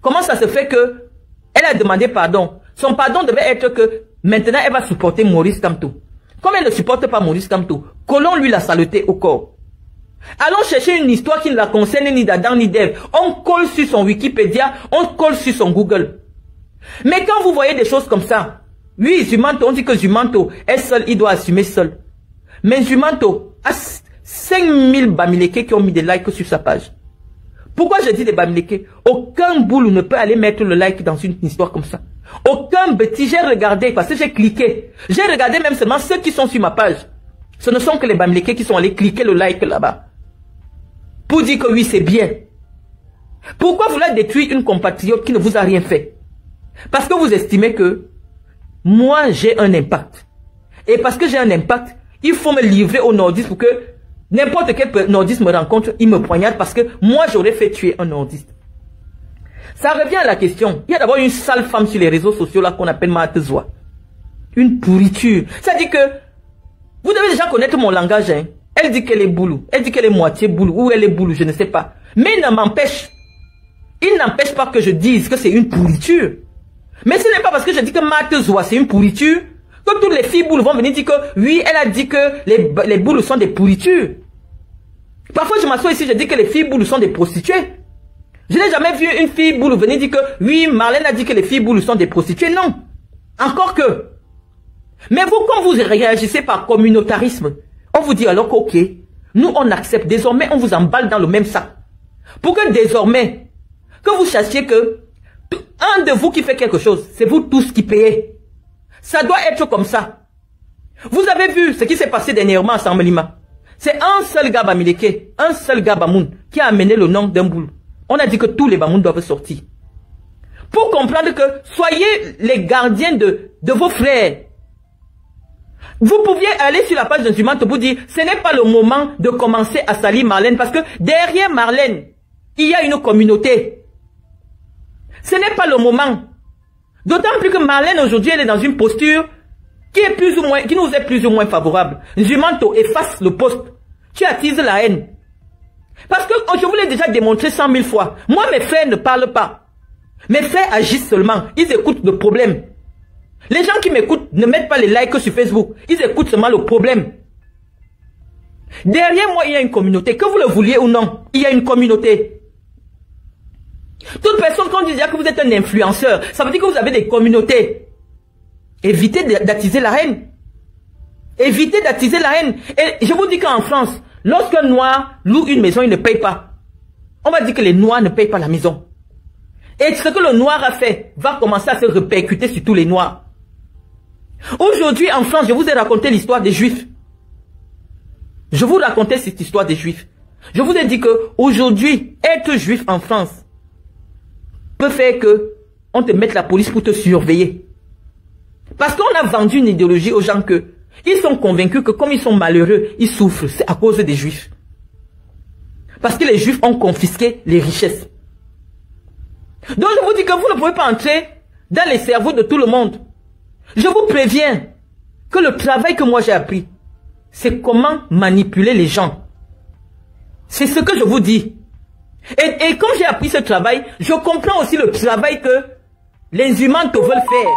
Comment ça se fait que elle a demandé pardon? Son pardon devait être que maintenant elle va supporter Maurice Kamto. Comme elle ne supporte pas Maurice Kamto, collons-lui la saleté au corps. Allons chercher une histoire qui ne la concerne ni d'Adam ni d'Ève. On colle sur son Wikipédia, on colle sur son Google. Mais quand vous voyez des choses comme ça, oui, Zumanto, on dit que Zumanto est seul, il doit assumer seul. Mais Zumanto a 5000 Bamileke qui ont mis des likes sur sa page. Pourquoi je dis des Bamileke? Aucun boulot ne peut aller mettre le like dans une histoire comme ça. Aucun petit, j'ai regardé, parce que j'ai cliqué. J'ai regardé même seulement ceux qui sont sur ma page. Ce ne sont que les Bamileke qui sont allés cliquer le like là-bas. Pour dire que oui, c'est bien. Pourquoi vouloir détruire une compatriote qui ne vous a rien fait? Parce que vous estimez que moi, j'ai un impact. Et parce que j'ai un impact, il faut me livrer aux nordistes pour que n'importe quel nordiste me rencontre, il me poignarde parce que moi, j'aurais fait tuer un nordiste. Ça revient à la question. Il y a d'abord une sale femme sur les réseaux sociaux là qu'on appelle Matezoa. Une pourriture. C'est-à-dire que vous devez déjà connaître mon langage. Hein. Elle dit qu'elle est boulou. Elle dit qu'elle est moitié boulou. Ou elle est boulou, je ne sais pas. Mais il n'empêche pas que je dise que c'est une pourriture. Mais ce n'est pas parce que je dis que Matezoa c'est une pourriture que toutes les filles boules vont venir dire que oui, elle a dit que les boules sont des pourritures. Parfois je m'assois ici, je dis que les filles boules sont des prostituées. Je n'ai jamais vu une fille boule venir dire que oui, Marlène a dit que les filles boules sont des prostituées. Non. Encore que. Mais vous, quand vous réagissez par communautarisme, on vous dit alors qu'ok, nous on accepte. Désormais, on vous emballe dans le même sac. Pour que désormais, que vous sachiez que un de vous qui fait quelque chose, c'est vous tous qui payez. Ça doit être comme ça. Vous avez vu ce qui s'est passé dernièrement à Sambalima. C'est un seul gars Bamileke, un seul gars Bamoun qui a amené le nom d'un boule. On a dit que tous les Bamoun doivent sortir. Pour comprendre que soyez les gardiens de vos frères. Vous pouviez aller sur la page de Zumanto pour dire ce n'est pas le moment de commencer à salir Marlène parce que derrière Marlène, il y a une communauté. Ce n'est pas le moment. D'autant plus que Marlène aujourd'hui elle est dans une posture qui est plus ou moins, qui nous est plus ou moins favorable. Zumanto efface le poste. Tu attises la haine. Parce que je vous l'ai déjà démontré 100 000 fois. Moi mes frères ne parlent pas. Mes frères agissent seulement. Ils écoutent le problème. Les gens qui m'écoutent ne mettent pas les likes sur Facebook. Ils écoutent seulement le problème. Derrière moi, il y a une communauté. Que vous le vouliez ou non, il y a une communauté. Toute personne, quand on dit que vous êtes un influenceur, ça veut dire que vous avez des communautés. Évitez d'attiser la haine. Évitez d'attiser la haine. Et je vous dis qu'en France, lorsqu'un noir loue une maison, il ne paye pas. On va dire que les noirs ne payent pas la maison. Et ce que le noir a fait va commencer à se répercuter sur tous les noirs. Aujourd'hui, en France, je vous ai raconté l'histoire des Juifs. Je vous racontais cette histoire des Juifs. Je vous ai dit que aujourd'hui, être juif en France peut faire que on te mette la police pour te surveiller. Parce qu'on a vendu une idéologie aux gens que ils sont convaincus que comme ils sont malheureux, ils souffrent. C'est à cause des Juifs. Parce que les Juifs ont confisqué les richesses. Donc je vous dis que vous ne pouvez pas entrer dans les cerveaux de tout le monde. Je vous préviens que le travail que moi j'ai appris, c'est comment manipuler les gens. C'est ce que je vous dis. Et comme j'ai appris ce travail, je comprends aussi le travail que les humains veulent faire.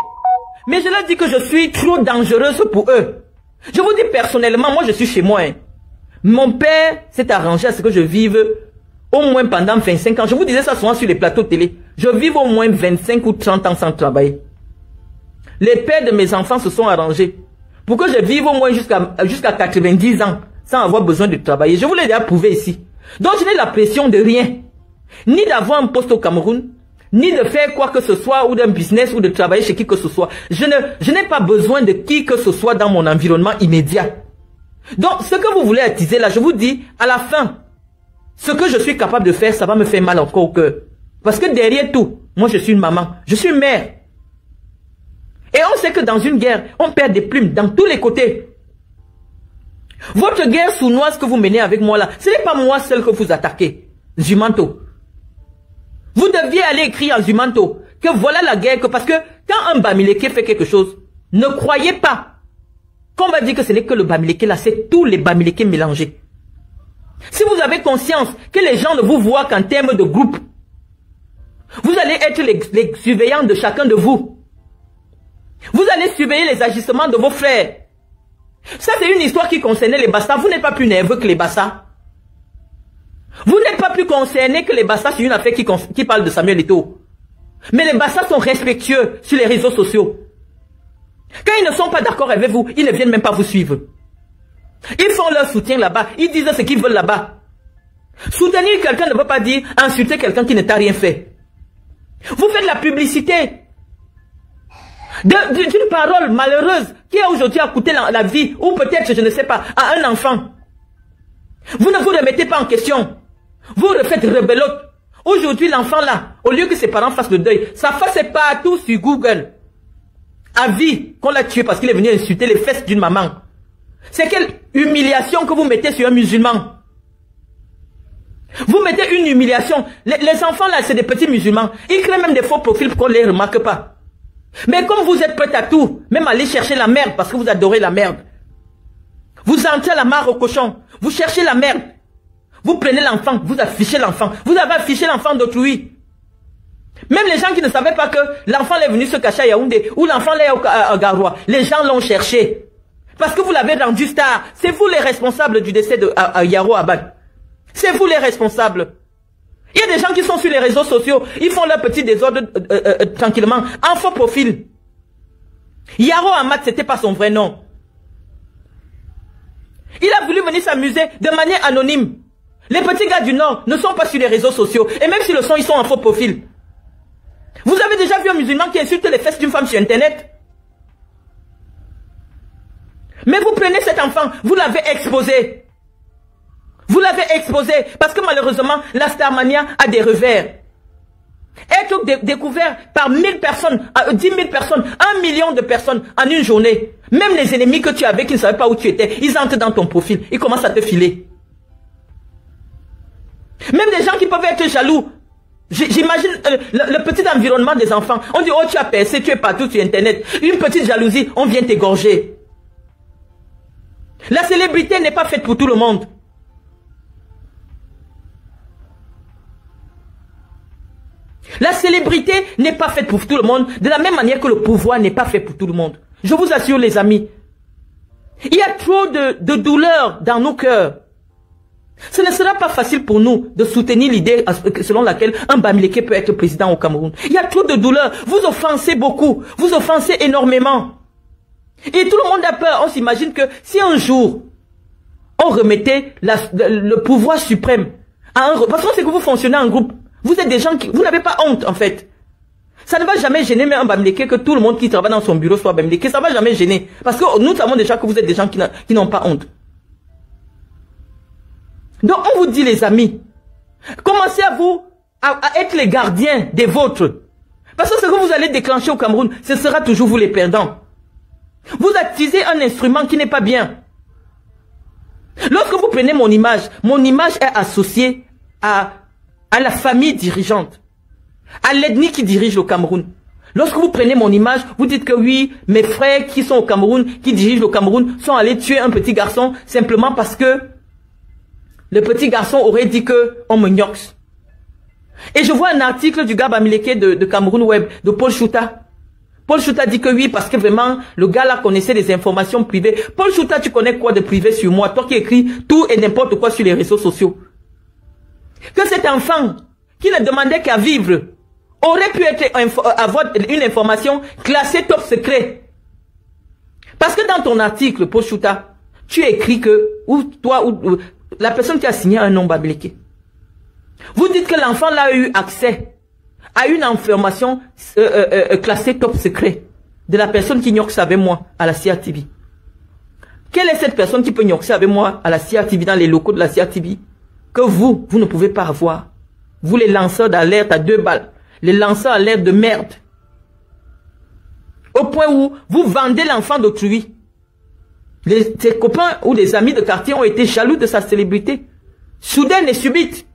Mais je leur dis que je suis trop dangereuse pour eux. Je vous dis personnellement, moi je suis chez moi. Mon père s'est arrangé à ce que je vive au moins pendant 25 ans. Je vous disais ça souvent sur les plateaux de télé. Je vive au moins 25 ou 30 ans sans travailler. Les pères de mes enfants se sont arrangés pour que je vive au moins jusqu'à 90 ans sans avoir besoin de travailler. Je vous l'ai déjà prouvé ici. Donc je n'ai la pression de rien. Ni d'avoir un poste au Cameroun, ni de faire quoi que ce soit, ou d'un business, ou de travailler chez qui que ce soit. Je n'ai pas besoin de qui que ce soit dans mon environnement immédiat. Donc ce que vous voulez attiser là, je vous dis, à la fin, ce que je suis capable de faire, ça va me faire mal encore au cœur. Parce que derrière tout, moi je suis une maman, je suis une mère. Et on sait que dans une guerre, on perd des plumes dans tous les côtés. Votre guerre sournoise que vous menez avec moi là, ce n'est pas moi seul que vous attaquez. Zumanto. Vous deviez aller écrire à Zumanto que voilà la guerre, que parce que quand un Bamileke fait quelque chose, ne croyez pas qu'on va dire que ce n'est que le Bamileke là, c'est tous les Bamileke mélangés. Si vous avez conscience que les gens ne vous voient qu'en termes de groupe, vous allez être les surveillants de chacun de vous. Vous allez surveiller les agissements de vos frères. Ça, c'est une histoire qui concernait les Bassa. Vous n'êtes pas plus nerveux que les Bassa. Vous n'êtes pas plus concerné que les Bassa sur une affaire qui parle de Samuel Eto'o. Mais les Bassa sont respectueux sur les réseaux sociaux. Quand ils ne sont pas d'accord avec vous, ils ne viennent même pas vous suivre. Ils font leur soutien là-bas. Ils disent ce qu'ils veulent là-bas. Soutenir quelqu'un ne veut pas dire insulter quelqu'un qui ne t'a rien fait. Vous faites la publicité d'une parole malheureuse qui a aujourd'hui à coûter la vie, ou peut-être, je ne sais pas, à un enfant. Vous ne vous remettez pas en question. Vous refaites rebelote. Aujourd'hui, l'enfant là, au lieu que ses parents fassent le deuil, sa face est partout sur Google. À vie, qu'on l'a tué parce qu'il est venu insulter les fesses d'une maman. C'est quelle humiliation que vous mettez sur un musulman. Vous mettez une humiliation. Les enfants là, c'est des petits musulmans. Ils créent même des faux profils pour qu'on ne les remarque pas. Mais comme vous êtes prêts à tout, même aller chercher la merde parce que vous adorez la merde. Vous entrez la mare au cochon. Vous cherchez la merde. Vous prenez l'enfant, vous affichez l'enfant. Vous avez affiché l'enfant d'autrui. Même les gens qui ne savaient pas que l'enfant est venu se cacher à Yaoundé ou l'enfant est à Garoua, les gens l'ont cherché. Parce que vous l'avez rendu star. C'est vous les responsables du décès de Yaro Abad. C'est vous les responsables. Il y a des gens qui sont sur les réseaux sociaux. Ils font leur petit désordre tranquillement. En faux profil. Yaro Ahmad, c'était pas son vrai nom. Il a voulu venir s'amuser de manière anonyme. Les petits gars du Nord ne sont pas sur les réseaux sociaux. Et même s'ils le sont, ils sont en faux profil. Vous avez déjà vu un musulman qui insulte les fesses d'une femme sur Internet? Mais vous prenez cet enfant, vous l'avez exposé. Vous l'avez exposé parce que malheureusement, la Starmania a des revers. Être découvert par 1000 personnes, 10 000 personnes, 1 million de personnes en une journée. Même les ennemis que tu avais qui ne savaient pas où tu étais, ils entrent dans ton profil, ils commencent à te filer. Même des gens qui peuvent être jaloux. J'imagine le petit environnement des enfants. On dit, oh tu as percé, tu es partout sur Internet. Une petite jalousie, on vient t'égorger. La célébrité n'est pas faite pour tout le monde. La célébrité n'est pas faite pour tout le monde, de la même manière que le pouvoir n'est pas fait pour tout le monde. Je vous assure les amis, il y a trop de douleur dans nos cœurs. Ce ne sera pas facile pour nous de soutenir l'idée selon laquelle un Bamileke peut être président au Cameroun. Il y a trop de douleur. Vous offensez beaucoup. Vous offensez énormément. Et tout le monde a peur. On s'imagine que si un jour, on remettait le pouvoir suprême à un... Parce qu'on sait que vous fonctionnez en groupe. Vous êtes des gens qui... Vous n'avez pas honte, en fait. Ça ne va jamais gêner même un Bamileke que tout le monde qui travaille dans son bureau soit Bamileke. Ça ne va jamais gêner. Parce que nous savons déjà que vous êtes des gens qui n'ont pas honte. Donc, on vous dit, les amis, commencez à être les gardiens des vôtres. Parce que ce que vous allez déclencher au Cameroun, ce sera toujours vous les perdants. Vous utilisez un instrument qui n'est pas bien. Lorsque vous prenez mon image est associée à la famille dirigeante, à l'ethnie qui dirige le Cameroun. Lorsque vous prenez mon image, vous dites que oui, mes frères qui sont au Cameroun, qui dirigent le Cameroun, sont allés tuer un petit garçon simplement parce que le petit garçon aurait dit que on me gnoxe. Et je vois un article du gars Bamileke de Cameroun Web, de Paul Chouta. Paul Chouta dit que oui, parce que vraiment, le gars là connaissait des informations privées. Paul Chouta, tu connais quoi de privé sur moi? Toi qui écris tout et n'importe quoi sur les réseaux sociaux. Que cet enfant, qui ne demandait qu'à vivre, aurait pu avoir une information classée top secret. Parce que dans ton article, Paul Chouta, tu écris que, ou la personne qui a signé un nom Bamileke, vous dites que l'enfant là a eu accès à une information classée top secret de la personne qui gnoxe avec moi à la CRTV. Quelle est cette personne qui peut gnoxer avec moi à la CRTV, dans les locaux de la CRTV, que vous ne pouvez pas avoir? Vous les lanceurs d'alerte à 2 balles, les lanceurs d'alerte de merde. Au point où vous vendez l'enfant d'autrui. Ses copains ou des amis de quartier ont été jaloux de sa célébrité. Soudaine et subite.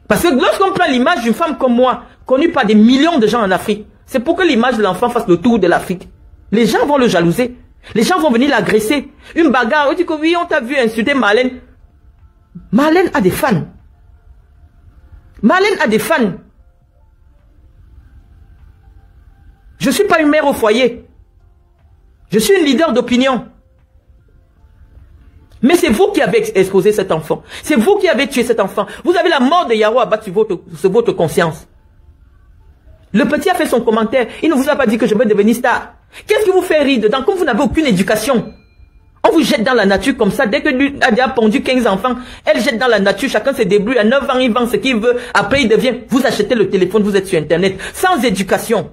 Parce que lorsqu'on prend l'image d'une femme comme moi, connue par des millions de gens en Afrique, c'est pour que l'image de l'enfant fasse le tour de l'Afrique. Les gens vont le jalouser. Les gens vont venir l'agresser. Une bagarre, on dit que oui, on t'a vu insulter Marlène. Marlène a des fans. Marlène a des fans. Je ne suis pas une mère au foyer. Je suis une leader d'opinion. Mais c'est vous qui avez exposé cet enfant. C'est vous qui avez tué cet enfant. Vous avez la mort de Yaro abattu sur votre conscience. Le petit a fait son commentaire. Il ne vous a pas dit que je veux devenir star. Qu'est-ce qui vous fait rire dedans? Comme vous n'avez aucune éducation. On vous jette dans la nature comme ça. Dès que lui a déjà pondu 15 enfants, elle jette dans la nature. Chacun se débrouille. À 9 ans, il vend ce qu'il veut. Après, il devient. Vous achetez le téléphone, vous êtes sur Internet. Sans éducation.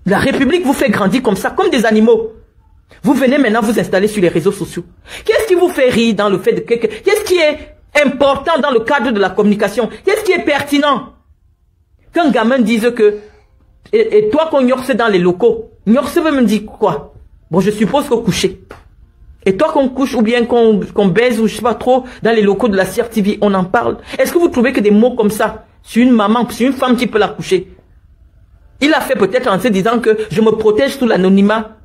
La République vous fait grandir comme ça, comme des animaux. Vous venez maintenant vous installer sur les réseaux sociaux. Qu'est-ce qui vous fait rire dans le fait de... Qu'est-ce qui est important dans le cadre de la communication? Qu'est-ce qui est pertinent? Qu'un gamin dise que... Et toi qu'on gnoxe dans les locaux. Gnoxe veut me dire quoi? Bon, je suppose qu'on coucher. Et toi qu'on couche ou bien qu'on baise ou je sais pas trop dans les locaux de la CRTV, on en parle. Est-ce que vous trouvez que des mots comme ça, sur une maman, sur une femme qui peut la coucher, il a fait peut-être en se disant que je me protège sous l'anonymat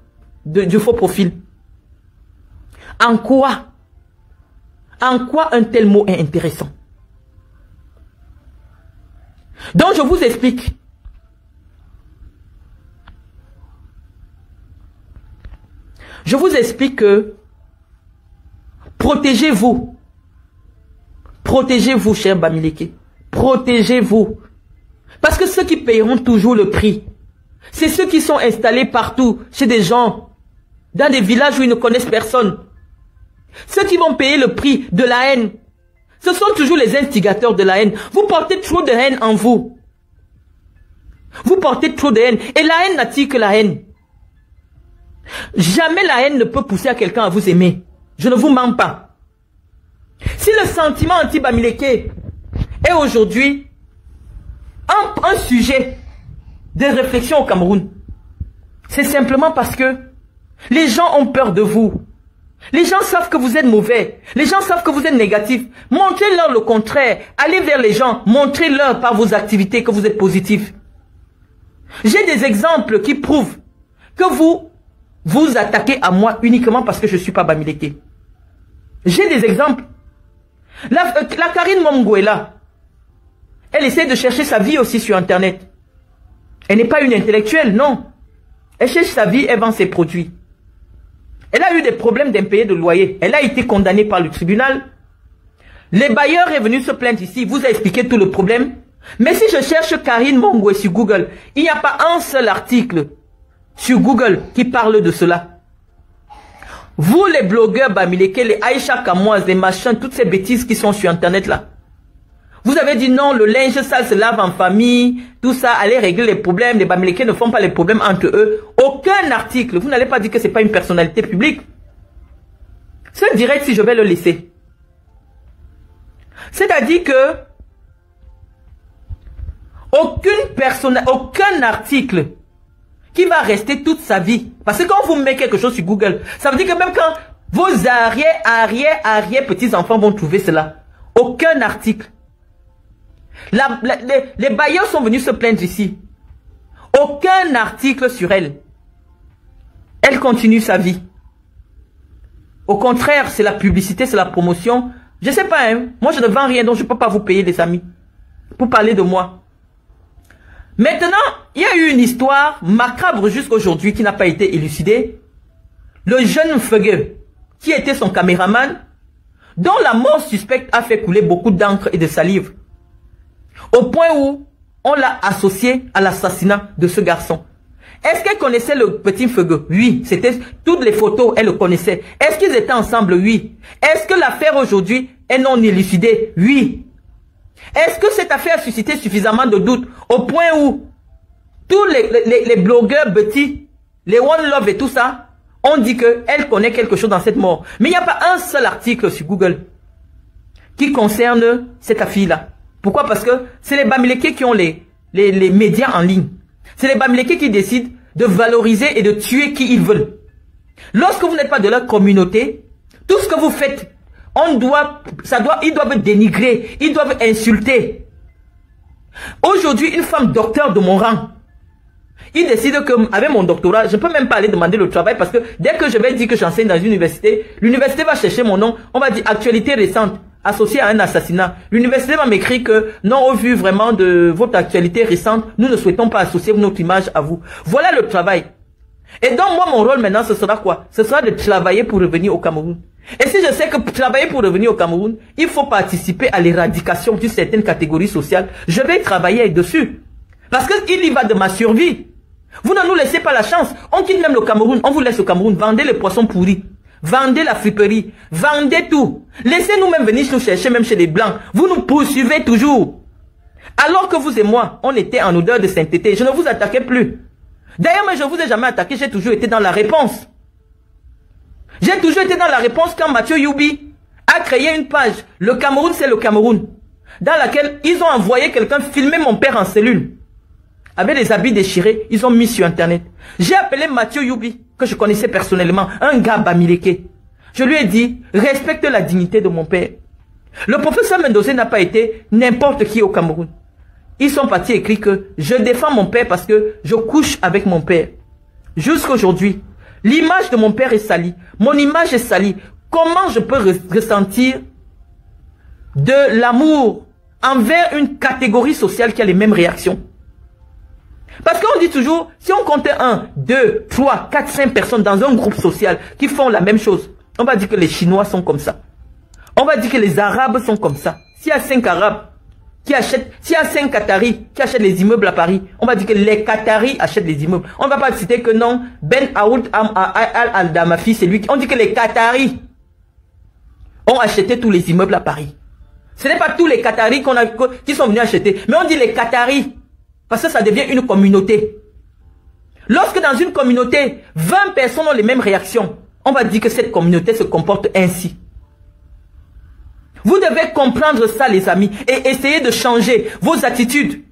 du faux profil. En quoi un tel mot est intéressant? Donc je vous explique. Je vous explique que protégez-vous. Protégez-vous, cher Bamileke. Protégez-vous. Parce que ceux qui paieront toujours le prix, c'est ceux qui sont installés partout, chez des gens, dans des villages où ils ne connaissent personne. Ceux qui vont payer le prix de la haine, ce sont toujours les instigateurs de la haine. Vous portez trop de haine en vous. Vous portez trop de haine. Et la haine n'attire que la haine. Jamais la haine ne peut pousser à quelqu'un à vous aimer. Je ne vous mens pas. Si le sentiment anti-Bamileke est aujourd'hui un sujet de réflexion au Cameroun, c'est simplement parce que les gens ont peur de vous. Les gens savent que vous êtes mauvais. Les gens savent que vous êtes négatif. Montrez-leur le contraire. Allez vers les gens. Montrez-leur par vos activités que vous êtes positif. J'ai des exemples qui prouvent que vous attaquez à moi uniquement parce que je ne suis pas Bamileke. J'ai des exemples. La Karine Momgouela, elle essaie de chercher sa vie aussi sur Internet. Elle n'est pas une intellectuelle, non. Elle cherche sa vie, elle vend ses produits. Elle a eu des problèmes d'impayés de loyer. Elle a été condamnée par le tribunal. Les bailleurs est venu se plaindre ici, vous a expliqué tout le problème. Mais si je cherche Karine Mongwe sur Google, il n'y a pas un seul article sur Google qui parle de cela. Vous les blogueurs Bamileke, les Aïcha Kamoise, les machins, toutes ces bêtises qui sont sur internet là. Vous avez dit non, le linge sale se lave en famille, tout ça, allez régler les problèmes, les Bamileke ne font pas les problèmes entre eux. Aucun article, vous n'allez pas dire que ce n'est pas une personnalité publique. C'est direct si je vais le laisser. C'est-à-dire que aucun article qui va rester toute sa vie. Parce que quand vous mettez quelque chose sur Google, ça veut dire que même quand vos arrière petits-enfants vont trouver cela, aucun article. Les bailleurs sont venus se plaindre ici. Aucun article sur elle. Elle continue sa vie. Au contraire, c'est la publicité, c'est la promotion. Je sais pas, hein. Moi je ne vends rien, donc je ne peux pas vous payer les amis. Pour parler de moi. Maintenant, il y a eu une histoire macabre jusqu'aujourd'hui qui n'a pas été élucidée. Le jeune Feugue, qui était son caméraman, dont la mort suspecte a fait couler beaucoup d'encre et de salive. Au point où on l'a associé à l'assassinat de ce garçon. Est-ce qu'elle connaissait le petit Feugue? Oui, c'était toutes les photos, elle le connaissait. Est-ce qu'ils étaient ensemble? Oui. Est-ce que l'affaire aujourd'hui est non élucidée? Oui. Est-ce que cette affaire a suscité suffisamment de doutes au point où tous les blogueurs petits, les One Love et tout ça, ont dit qu'elle connaît quelque chose dans cette mort. Mais il n'y a pas un seul article sur Google qui concerne cette fille-là. Pourquoi? Parce que c'est les Bamileke qui ont les médias en ligne. C'est les Bamileke qui décident de valoriser et de tuer qui ils veulent. Lorsque vous n'êtes pas de leur communauté, tout ce que vous faites, ils doivent dénigrer, ils doivent insulter. Aujourd'hui, une femme docteur de mon rang, il décide qu'avec mon doctorat, je ne peux même pas aller demander le travail parce que dès que je vais dire que j'enseigne dans une université, l'université va chercher mon nom, on va dire actualité récente, associée à un assassinat. L'université va m'écrire que non, au vu vraiment de votre actualité récente, nous ne souhaitons pas associer notre image à vous. Voilà le travail. Et donc moi, mon rôle maintenant, ce sera quoi? Ce sera de travailler pour revenir au Cameroun. Et si je sais que pour travailler pour revenir au Cameroun, il faut participer à l'éradication d'une certaine catégorie sociale, je vais travailler dessus. Parce qu'il y va de ma survie. Vous ne nous laissez pas la chance. On quitte même le Cameroun, on vous laisse au Cameroun. Vendez les poissons pourris. Vendez la friperie. Vendez tout. Laissez-nous même venir nous chercher, même chez les Blancs. Vous nous poursuivez toujours. Alors que vous et moi, on était en odeur de sainteté. Je ne vous attaquais plus. D'ailleurs, mais je ne vous ai jamais attaqué. J'ai toujours été dans la réponse. J'ai toujours été dans la réponse quand Mathieu Youbi a créé une page. Le Cameroun, c'est le Cameroun. Dans laquelle ils ont envoyé quelqu'un filmer mon père en cellule. Avec les habits déchirés, ils ont mis sur internet. J'ai appelé Mathieu Youbi, que je connaissais personnellement, un gars Bamileke. Je lui ai dit, respecte la dignité de mon père. Le professeur Mendoza n'a pas été n'importe qui au Cameroun. Ils sont partis écrire que je défends mon père parce que je couche avec mon père. Jusqu'aujourd'hui, l'image de mon père est salie. Mon image est salie. Comment je peux ressentir de l'amour envers une catégorie sociale qui a les mêmes réactions? Parce qu'on dit toujours, si on comptait 1, 2, 3, 4, 5 personnes dans un groupe social qui font la même chose, on va dire que les Chinois sont comme ça. On va dire que les Arabes sont comme ça. S'il y a 5 Arabes qui achètent, s'il y a 5 Qataris qui achètent les immeubles à Paris, on va dire que les Qataris achètent les immeubles. On ne va pas citer que non, Ben Aoud Al-Damafi, c'est lui qui... On dit que les Qataris ont acheté tous les immeubles à Paris. Ce n'est pas tous les Qataris qui sont venus acheter, mais on dit les Qataris. Parce que ça devient une communauté. Lorsque dans une communauté, 20 personnes ont les mêmes réactions, on va dire que cette communauté se comporte ainsi. Vous devez comprendre ça, les amis, et essayer de changer vos attitudes.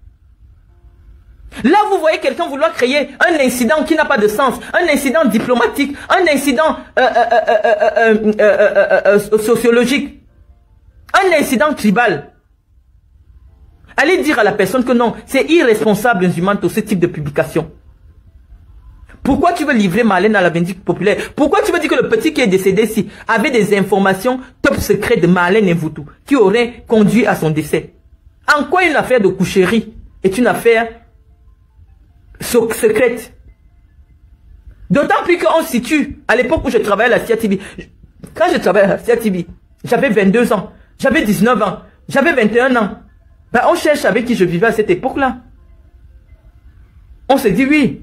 Là, vous voyez quelqu'un vouloir créer un incident qui n'a pas de sens, un incident diplomatique, un incident sociologique, un incident tribal. Allez dire à la personne que non, c'est irresponsable, Nzumanto, ce type de publication. Pourquoi tu veux livrer Marlène à la vindicte populaire? Pourquoi tu veux dire que le petit qui est décédé ici avait des informations top secrètes de Marlène Nvutu qui auraient conduit à son décès? En quoi une affaire de coucherie est une affaire secrète? D'autant plus qu'on situe, à l'époque où je travaillais à la CIA TV, quand je travaillais à la CIA TV, j'avais 22 ans. J'avais 19 ans. J'avais 21 ans. Ben, on cherche avec qui je vivais à cette époque-là. On s'est dit oui.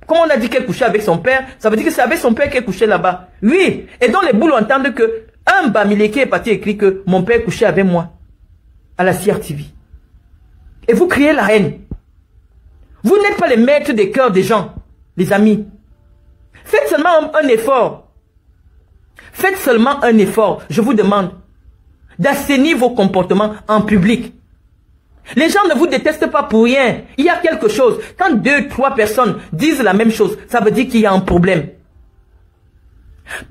Comme on a dit qu'elle couchait avec son père, ça veut dire que c'est avec son père qu'elle couchait là-bas. Oui. Et donc les boules entendent que un Bamileke est parti écrit que mon père couchait avec moi à la CRTV. Et vous criez la haine. Vous n'êtes pas les maîtres des cœurs des gens, les amis. Faites seulement un effort. Faites seulement un effort, je vous demande, d'assainir vos comportements en public. Les gens ne vous détestent pas pour rien. Il y a quelque chose. Quand 2, 3 personnes disent la même chose, ça veut dire qu'il y a un problème.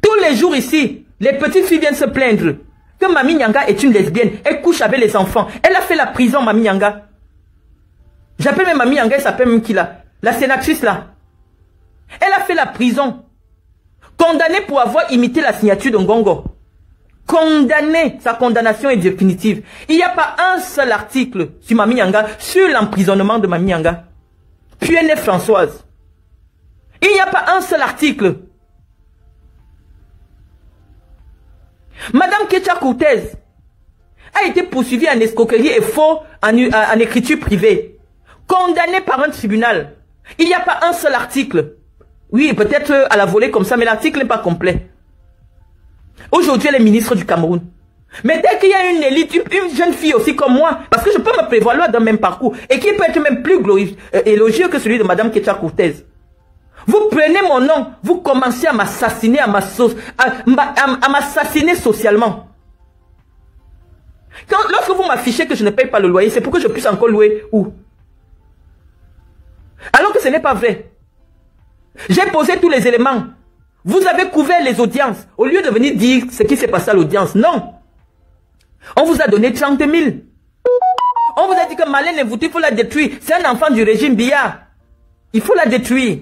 Tous les jours ici, les petites filles viennent se plaindre que Mami Nyanga est une lesbienne. Elle couche avec les enfants. Elle a fait la prison, Mami Nyanga. J'appelle même Mami Nyanga, elle s'appelle même qui là? La sénatrice là. Elle a fait la prison. Condamnée pour avoir imité la signature de Ngongo. Condamnée. Sa condamnation est définitive. Il n'y a pas un seul article sur Mami Nyanga, sur l'emprisonnement de Mami Nyanga. Puis elle est Françoise. Il n'y a pas un seul article. Madame Ketia Cortez a été poursuivie en escroquerie et faux en écriture privée. Condamnée par un tribunal. Il n'y a pas un seul article. Oui, peut-être à la volée comme ça, mais l'article n'est pas complet. Aujourd'hui, elle est ministre du Cameroun. Mais dès qu'il y a une élite, une jeune fille aussi comme moi, parce que je peux me prévaloir dans le même parcours, et qui peut être même plus élogieux que celui de Madame Ketia Cortez. Vous prenez mon nom, vous commencez à m'assassiner, à m'assassiner socialement. Lorsque vous m'affichez que je ne paye pas le loyer, c'est pour que je puisse encore louer où? Alors que ce n'est pas vrai. J'ai posé tous les éléments. Vous avez couvert les audiences. Au lieu de venir dire ce qui s'est passé à l'audience, non. On vous a donné 30 000. On vous a dit que Marlène Mvutu, il faut la détruire. C'est un enfant du régime Biya. Il faut la détruire.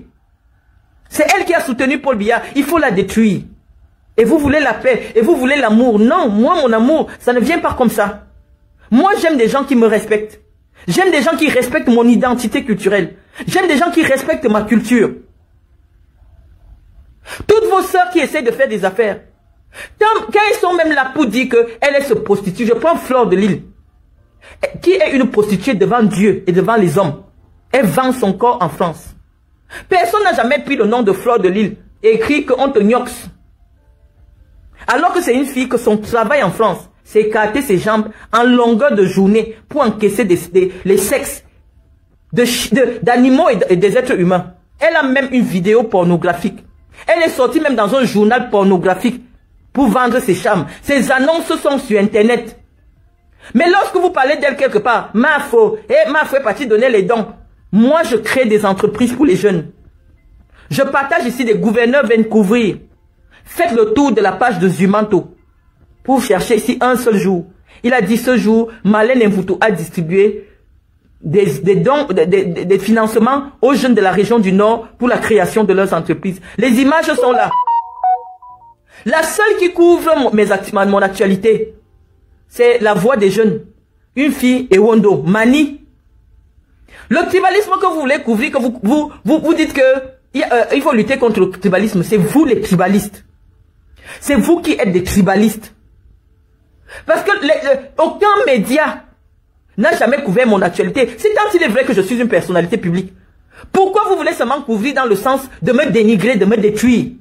C'est elle qui a soutenu Paul Biya. Il faut la détruire. Et vous voulez la paix. Et vous voulez l'amour. Non, moi, mon amour, ça ne vient pas comme ça. Moi, j'aime des gens qui me respectent. J'aime des gens qui respectent mon identité culturelle. J'aime des gens qui respectent ma culture. Toutes vos sœurs qui essaient de faire des affaires, quand elles sont même là pour dire qu'elle se prostitue, je prends Fleur de Lille, qui est une prostituée devant Dieu et devant les hommes. Elle vend son corps en France. Personne n'a jamais pris le nom de Fleur de Lille et écrit qu'on te gnoxe. Alors que c'est une fille que son travail en France, c'est écarter ses jambes en longueur de journée pour encaisser les sexes d'animaux et des êtres humains. Elle a même une vidéo pornographique. Elle est sortie même dans un journal pornographique pour vendre ses charmes. Ses annonces sont sur Internet. Mais lorsque vous parlez d'elle quelque part, Mafo est parti donner les dons. Moi, je crée des entreprises pour les jeunes. Je partage ici, des gouverneurs viennent couvrir. Faites le tour de la page de Zumanto pour chercher ici un seul jour. Il a dit ce jour, Marlène Mvutu a distribué des dons, des financements aux jeunes de la région du Nord pour la création de leurs entreprises. Les images sont là. La seule qui couvre mon actualité, c'est la voix des jeunes. Une fille, Ewondo, Mani. Le tribalisme que vous voulez couvrir, que vous dites que il faut lutter contre le tribalisme, c'est vous les tribalistes. C'est vous qui êtes des tribalistes. Parce que aucun média n'a jamais couvert mon actualité. C'est tant il est vrai que je suis une personnalité publique. Pourquoi vous voulez seulement couvrir dans le sens de me dénigrer, de me détruire?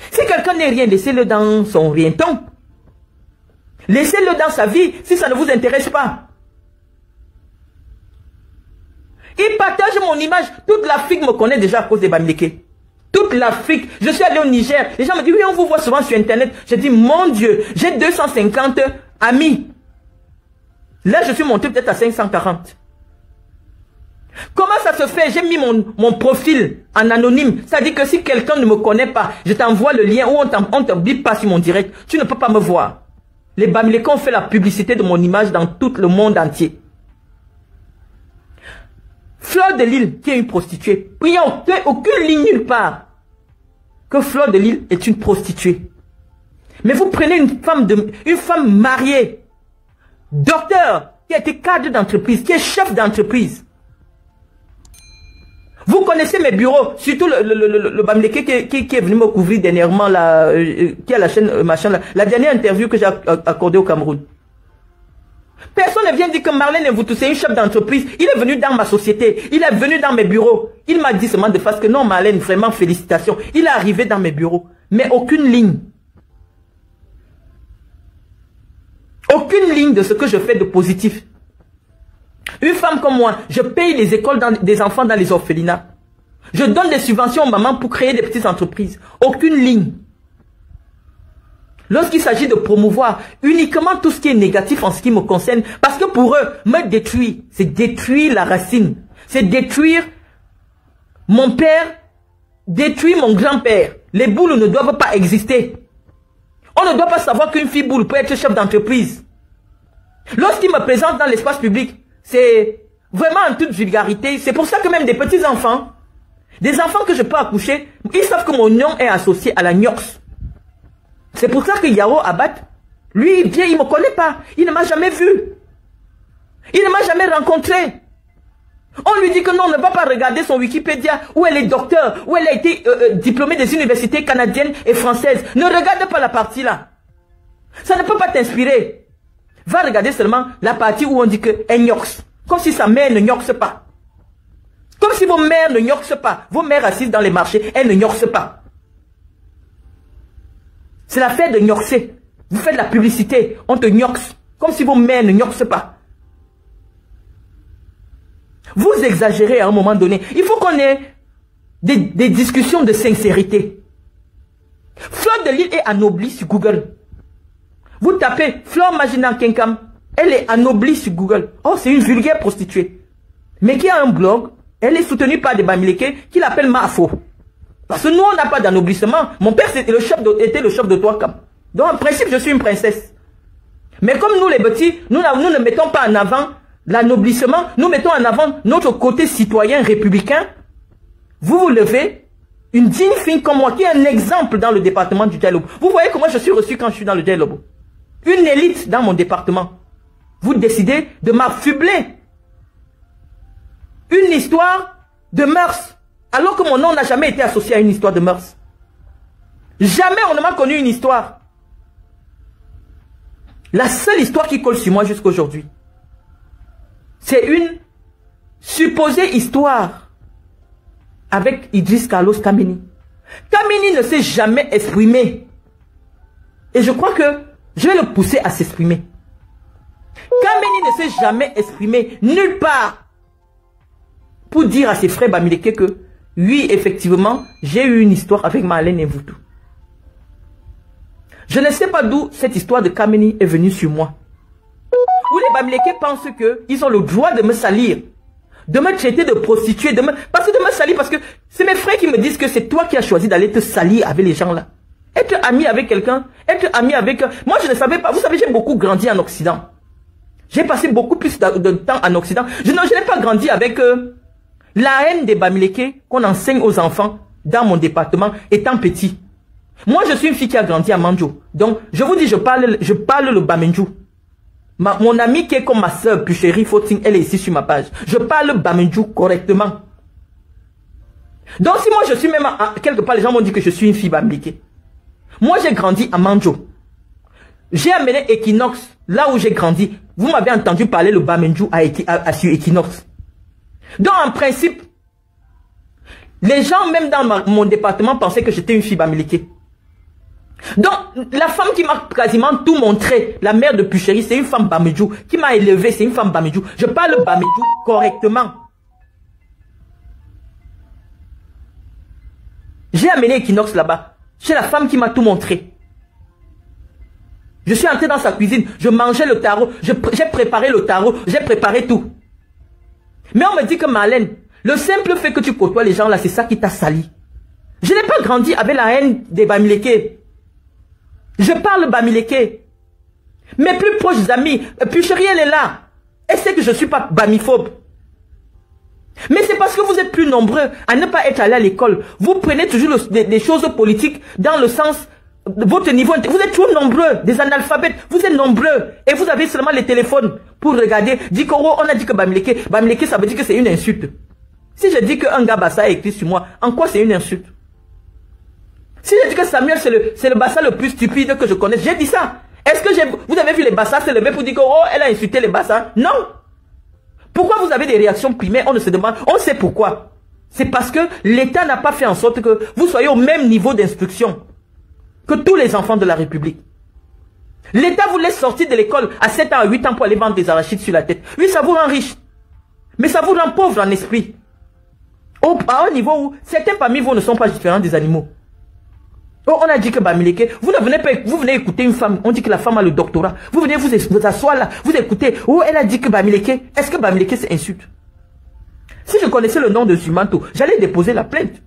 Si quelqu'un n'est rien, laissez-le dans son rien-ton. Laissez-le dans sa vie, si ça ne vous intéresse pas. Il partage mon image. Toute l'Afrique me connaît déjà à cause des Bamileke. Toute l'Afrique. Je suis allé au Niger. Les gens me disent, oui, on vous voit souvent sur Internet. Je dis, mon Dieu, j'ai 250 amis. Là, je suis monté peut-être à 540. Comment ça se fait? J'ai mis mon profil en anonyme. Ça dit que si quelqu'un ne me connaît pas, je t'envoie le lien ou on te bip pas sur mon direct. Tu ne peux pas me voir. Les Bamileke ont fait la publicité de mon image dans tout le monde entier. Fleur de Lille, qui est une prostituée. Il n'y a aucune ligne nulle part que Fleur de Lille est une prostituée. Mais vous prenez une femme mariée, docteur, qui a été cadre d'entreprise, qui est chef d'entreprise. Vous connaissez mes bureaux, surtout le Bamileke qui est venu me couvrir dernièrement, qui a la chaîne machin, la dernière interview que j'ai accordée au Cameroun. Personne ne vient dire que Marlène Mvoutou, c'est une chef d'entreprise. Il est venu dans ma société. Il est venu dans mes bureaux. Il m'a dit seulement de face que non, Marlène, vraiment félicitations. Il est arrivé dans mes bureaux. Mais aucune ligne. Aucune ligne de ce que je fais de positif. Une femme comme moi, je paye les écoles des enfants dans les orphelinats. Je donne des subventions aux mamans pour créer des petites entreprises. Aucune ligne. Lorsqu'il s'agit de promouvoir uniquement tout ce qui est négatif en ce qui me concerne, parce que pour eux, me détruire, c'est détruire la racine. C'est détruire mon père, détruire mon grand-père. Les boules ne doivent pas exister. On ne doit pas savoir qu'une fille boule peut être chef d'entreprise. Lorsqu'il me présente dans l'espace public, c'est vraiment en toute vulgarité. C'est pour ça que même des petits enfants, des enfants que je peux accoucher, ils savent que mon nom est associé à la Nyox. C'est pour ça que Yao Abad, lui, il vient, il ne me connaît pas. Il ne m'a jamais vu. Il ne m'a jamais rencontré. On lui dit que non, on ne va pas regarder son Wikipédia, où elle est docteur, où elle a été diplômée des universités canadiennes et françaises. Ne regarde pas la partie là. Ça ne peut pas t'inspirer. Va regarder seulement la partie où on dit que elle nyox. Comme si sa mère ne nyoxe pas. Comme si vos mères ne nyoxent pas. Vos mères assises dans les marchés, elles ne nyoxent pas. C'est l'affaire de nyoxer. Vous faites de la publicité, on te nyoxe. Comme si vos mères ne nyoxent pas. Vous exagérez à un moment donné. Il faut qu'on ait des discussions de sincérité. Fleur de Lille est anoblie sur Google. Vous tapez Fleur Magina Kenkam, elle est anoblie sur Google. Oh, c'est une vulgaire prostituée. Mais qui a un blog, elle est soutenue par des Bamileke qui l'appellent Mafo. Parce que nous, on n'a pas d'anoblissement. Mon père était le chef de Touakam. Donc, en principe, je suis une princesse. Mais comme nous, les petits, nous ne mettons pas en avant l'anoblissement, nous mettons en avant notre côté citoyen républicain. Vous vous levez, une digne fille comme moi, qui est un exemple dans le département du Dialobo. Vous voyez comment je suis reçu quand je suis dans le Dialobo. Une élite dans mon département. Vous décidez de m'affubler. Une histoire de mœurs. Alors que mon nom n'a jamais été associé à une histoire de mœurs. Jamais on ne m'a connu une histoire. La seule histoire qui colle sur moi jusqu'à aujourd'hui, c'est une supposée histoire avec Idriss Carlos Kameni. Kameni ne s'est jamais exprimé. Et je crois que je vais le pousser à s'exprimer. Kameni ne s'est jamais exprimé nulle part pour dire à ses frères Bamileke que oui, effectivement, j'ai eu une histoire avec Marlène Mvoutou. Je ne sais pas d'où cette histoire de Kameni est venue sur moi. Où les Bamileke pensent qu'ils ont le droit de me salir, de me traiter de prostituée, parce que de me salir, parce que c'est mes frères qui me disent que c'est toi qui as choisi d'aller te salir avec les gens là. Être ami avec quelqu'un, être ami avec... Moi, je ne savais pas. Vous savez, j'ai beaucoup grandi en Occident. J'ai passé beaucoup plus de temps en Occident. Je n'ai pas grandi avec la haine des Bamileke qu'on enseigne aux enfants dans mon département étant petit. Moi, je suis une fille qui a grandi à Mandjou. Donc, je vous dis, je parle le Bamenjou. Mon amie qui est comme ma soeur, Puchérie Footing, elle est ici sur ma page. Je parle Bamenjou correctement. Donc, si moi, je suis même... quelque part, les gens m'ont dit que je suis une fille Bamileke. Moi, j'ai grandi à Mandjou. J'ai amené Equinox, là où j'ai grandi. Vous m'avez entendu parler le Bamenjou sur Equinox. Donc, en principe, les gens, même dans mon département, pensaient que j'étais une fille Bamileke. Donc, la femme qui m'a quasiment tout montré, la mère de Puchérie, c'est une femme Bamedjou, qui m'a élevé, c'est une femme Bamedjou. Je parle Bamedjou correctement. J'ai amené Equinox là-bas. C'est la femme qui m'a tout montré. Je suis entré dans sa cuisine, je mangeais le tarot, j'ai préparé le tarot, j'ai préparé tout. Mais on me dit que Marlène, le simple fait que tu côtoies les gens là, c'est ça qui t'a sali. Je n'ai pas grandi avec la haine des Bamileke. Je parle Bamileke. Mes plus proches amis, Puchérie, elle est là. Elle sait que je ne suis pas bamiphobe. Mais c'est parce que vous êtes plus nombreux à ne pas être allé à l'école. Vous prenez toujours des choses politiques dans le sens de votre niveau. Vous êtes toujours nombreux, des analphabètes. Vous êtes nombreux. Et vous avez seulement les téléphones pour regarder. Dikoro, on a dit que Bamileke. Bamileke, ça veut dire que c'est une insulte. Si je dis qu'un gars Bassa a écrit sur moi, en quoi c'est une insulte? Si je dis que Samuel, c'est le Bassa le plus stupide que je connaisse, j'ai dit ça. Est-ce que vous avez vu les Bassa se lever pour dire que oh, elle a insulté les Bassa? Non. Pourquoi vous avez des réactions primaires? On ne se demande, on sait pourquoi. C'est parce que l'État n'a pas fait en sorte que vous soyez au même niveau d'instruction que tous les enfants de la République. L'État vous laisse sortir de l'école à 7 ans, à 8 ans pour aller vendre des arachides sur la tête. Oui, ça vous rend riche. Mais ça vous rend pauvre en esprit. À un niveau où certains parmi vous ne sont pas différents des animaux. Oh, on a dit que Bamileke, vous venez écouter une femme, on dit que la femme a le doctorat. Vous venez vous asseoir là, vous écoutez, oh, elle a dit que Bamileke, est-ce que Bamileke c'est insulte? Si je connaissais le nom de Zumanto, j'allais déposer la plainte.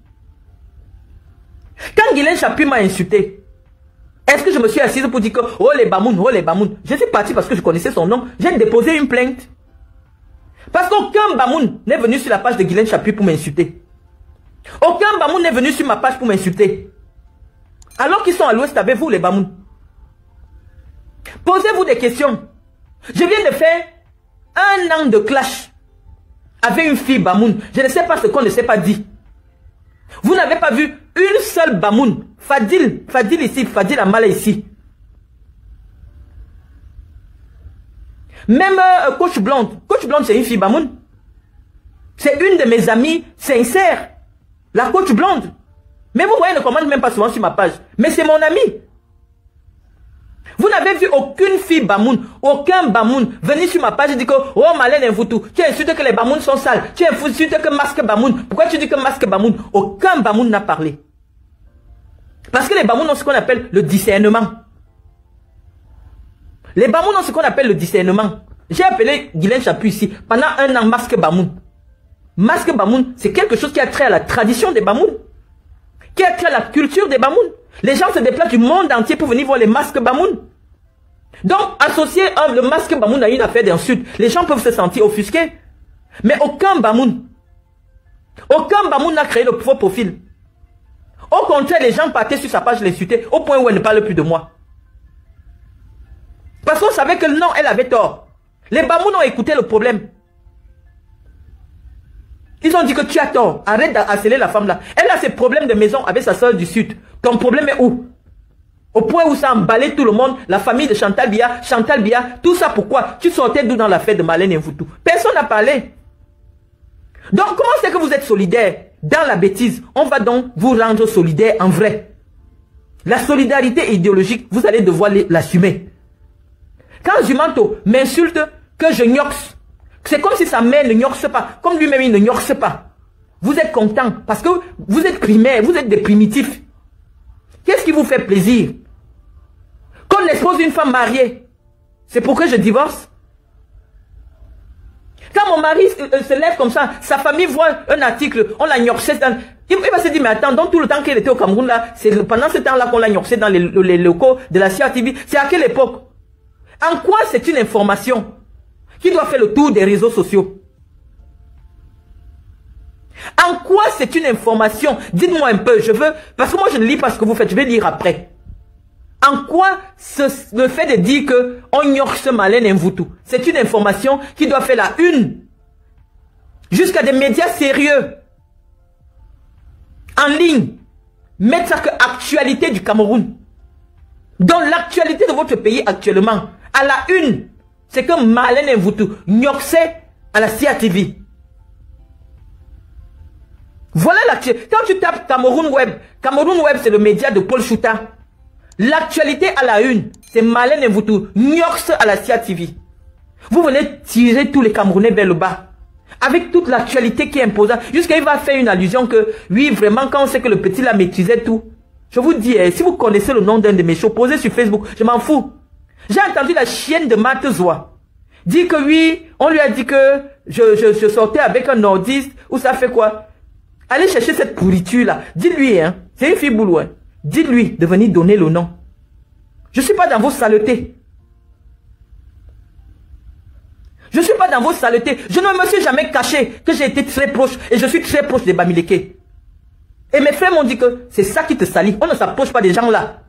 Quand Guylaine Chapuis m'a insulté, est-ce que je me suis assise pour dire que, oh les Bamoun, oh les Bamoun? Je suis parti parce que je connaissais son nom, j'ai déposé une plainte. Parce qu'aucun Bamoun n'est venu sur la page de Guylaine Chapuis pour m'insulter. Aucun Bamoun n'est venu sur ma page pour m'insulter. Alors qu'ils sont à l'ouest avec vous, les Bamoun. Posez-vous des questions. Je viens de faire 1 an de clash avec une fille Bamoun. Je ne sais pas ce qu'on ne s'est pas dit. Vous n'avez pas vu une seule Bamoun. Fadil ici, Fadil Amala ici. Même Coach Blonde. Coach Blonde, c'est une fille Bamoun. C'est une de mes amies sincères. La Coach Blonde. Mais vous voyez, ne commente même pas souvent sur ma page. Mais c'est mon ami. Vous n'avez vu aucune fille Bamoun, aucun Bamoun venir sur ma page et dire que oh Marlène Mvoutou, tu insultes que les Bamoun sont sales, tu insultes que masque Bamoun. Pourquoi tu dis que masque Bamoun? Aucun Bamoun n'a parlé. Parce que les Bamoun ont ce qu'on appelle le discernement. Les Bamoun ont ce qu'on appelle le discernement. J'ai appelé Guylaine Chapuis ici pendant 1 an masque Bamoun. Masque Bamoun, c'est quelque chose qui a trait à la tradition des Bamoun, qui a trait à la culture des Bamoun. Les gens se déplacent du monde entier pour venir voir les masques Bamoun. Donc, associer le masque Bamoun à une affaire d'insulte, les gens peuvent se sentir offusqués. Mais aucun Bamoun n'a créé le faux profil. Au contraire, les gens partaient sur sa page l'insulter au point où elle ne parle plus de moi. Parce qu'on savait que non, elle avait tort. Les Bamoun ont écouté le problème. Ils ont dit que tu as tort. Arrête d'harceler la femme là. Elle a ses problèmes de maison avec sa soeur du Sud. Ton problème est où? Au point où ça a emballé tout le monde, la famille de Chantal Biya, tout ça pourquoi? Tu sortais d'où dans l'affaire de Marlène Mvoutou? Personne n'a parlé. Donc comment c'est que vous êtes solidaire dans la bêtise? On va donc vous rendre solidaire en vrai. La solidarité idéologique, vous allez devoir l'assumer. Quand Zumanto m'insulte que je gnoxe, c'est comme si sa mère ne gnoxe pas, comme lui-même il ne gnoxe pas. Vous êtes content parce que vous êtes primaire, vous êtes des primitifs. Qu'est-ce qui vous fait plaisir? Qu'on expose une femme mariée, c'est pour que je divorce? Quand mon mari se lève comme ça, sa famille voit un article, on l'a gnoxé dans... Il va se dire, mais attends, donc tout le temps qu'il était au Cameroun là, c'est pendant ce temps-là qu'on l'a gnoxé dans les locaux de la CRTV. C'est à quelle époque? En quoi c'est une information qui doit faire le tour des réseaux sociaux? En quoi c'est une information? Dites-moi un peu, je veux... Parce que moi je ne lis pas ce que vous faites, je vais lire après. En quoi le fait de dire que on ignore ce Marlène Mvoutou, c'est une information qui doit faire la une jusqu'à des médias sérieux en ligne, mettre ça que actualité du Cameroun. Dans l'actualité de votre pays actuellement, à la une, c'est que Marlène Mvoutou gnoxait à la CRTV. Voilà l'actualité. Quand tu tapes Cameroun Web c'est le média de Paul Chouta. L'actualité à la une, c'est Marlène Mvoutou, gnoxe à la CRTV. Vous venez tirer tous les Camerounais vers le bas. Avec toute l'actualité qui est imposante. Jusqu'à il va faire une allusion que, oui, vraiment, quand on sait que le petit là maîtrisait tout. Je vous dis, si vous connaissez le nom d'un de mes shows, posez sur Facebook, je m'en fous. J'ai entendu la chienne de Matezoa dire que oui, on lui a dit que je sortais avec un nordiste, ou ça fait quoi? Allez chercher cette pourriture là. Dites-lui, hein, c'est une fille boulot, hein. Dites-lui de venir donner le nom. Je ne suis pas dans vos saletés. Je ne suis pas dans vos saletés. Je ne me suis jamais caché que j'ai été très proche et je suis très proche des Bamileke. Et mes frères m'ont dit que c'est ça qui te salit. On ne s'approche pas des gens là.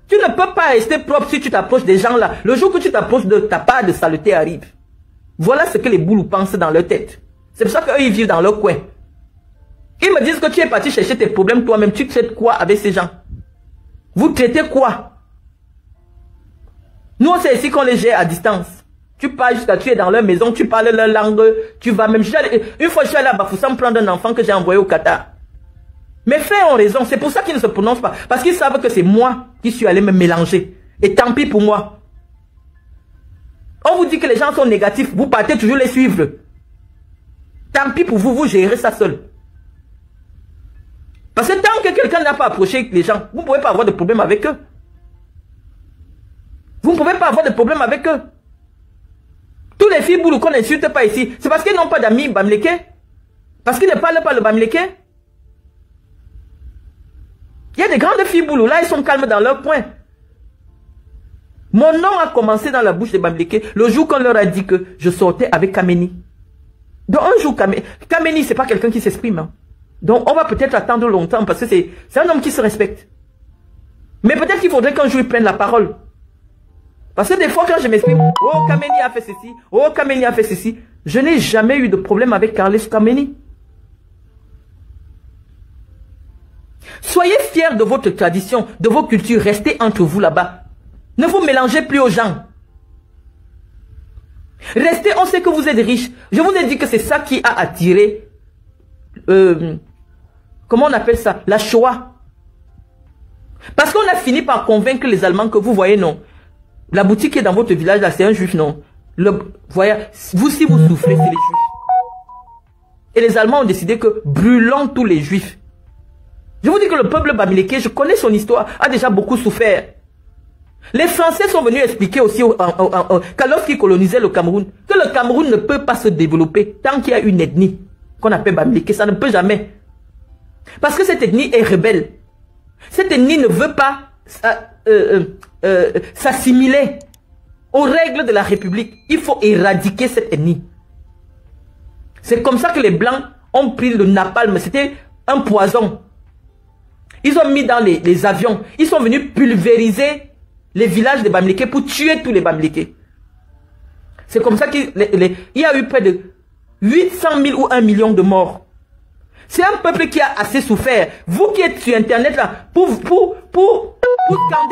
Tu ne peux pas rester propre si tu t'approches des gens là. Le jour que tu t'approches de ta part de saleté arrive. Voilà ce que les boulous pensent dans leur tête. C'est pour ça qu'eux ils vivent dans leur coin. Ils me disent que tu es parti chercher tes problèmes toi-même. Tu traites quoi avec ces gens? Vous traitez quoi? Nous, on sait ici qu'on les gère à distance. Tu pars jusqu'à, tu es dans leur maison, tu parles leur langue, tu vas même... Une fois, je suis allé à Bafoussam prendre un enfant que j'ai envoyé au Qatar. Mes frères ont raison, c'est pour ça qu'ils ne se prononcent pas. Parce qu'ils savent que c'est moi qui suis allé me mélanger. Et tant pis pour moi. On vous dit que les gens sont négatifs, vous partez toujours les suivre. Tant pis pour vous, vous gérez ça seul. Parce que tant que quelqu'un n'a pas approché les gens, vous ne pouvez pas avoir de problème avec eux. Vous ne pouvez pas avoir de problème avec eux. Tous les filles boulot qu'on n'insulte pas ici, c'est parce qu'ils n'ont pas d'amis bamléké. Parce qu'ils ne parlent pas le bamléké. Il y a des grandes filles boulot, là, ils sont calmes dans leur coin. Mon nom a commencé dans la bouche des bamlékés le jour qu'on leur a dit que je sortais avec Kameni. Donc un jour, Kameni, c'est pas quelqu'un qui s'exprime. Hein. Donc on va peut-être attendre longtemps parce que c'est un homme qui se respecte. Mais peut-être qu'il faudrait qu'un jour il prenne la parole. Parce que des fois quand je m'exprime, oh Kameni a fait ceci, oh Kameni a fait ceci, je n'ai jamais eu de problème avec Carlos Kameni. Soyez fiers de votre tradition, de vos cultures, restez entre vous là-bas. Ne vous mélangez plus aux gens. Restez, on sait que vous êtes riches. Je vous ai dit que c'est ça qui a attiré, comment on appelle ça, la Shoah. Parce qu'on a fini par convaincre les Allemands que vous voyez, non. La boutique qui est dans votre village, là, c'est un juif, non. Voyez, vous, si vous souffrez, c'est les juifs. Et les Allemands ont décidé que brûlons tous les juifs. Je vous dis que le peuple bamileke, je connais son histoire, a déjà beaucoup souffert. Les Français sont venus expliquer aussi lorsqu'ils colonisaient le Cameroun, que le Cameroun ne peut pas se développer tant qu'il y a une ethnie qu'on appelle bamileke. Ça ne peut jamais. Parce que cette ethnie est rebelle. Cette ethnie ne veut pas s'assimiler aux règles de la République. Il faut éradiquer cette ethnie. C'est comme ça que les Blancs ont pris le napalm. C'était un poison. Ils ont mis dans les avions. Ils sont venus pulvériser les villages des Bamileke pour tuer tous les Bamileke. C'est comme ça qu'il y a eu près de 800 000 ou 1 million de morts. C'est un peuple qui a assez souffert. Vous qui êtes sur Internet là, pour scander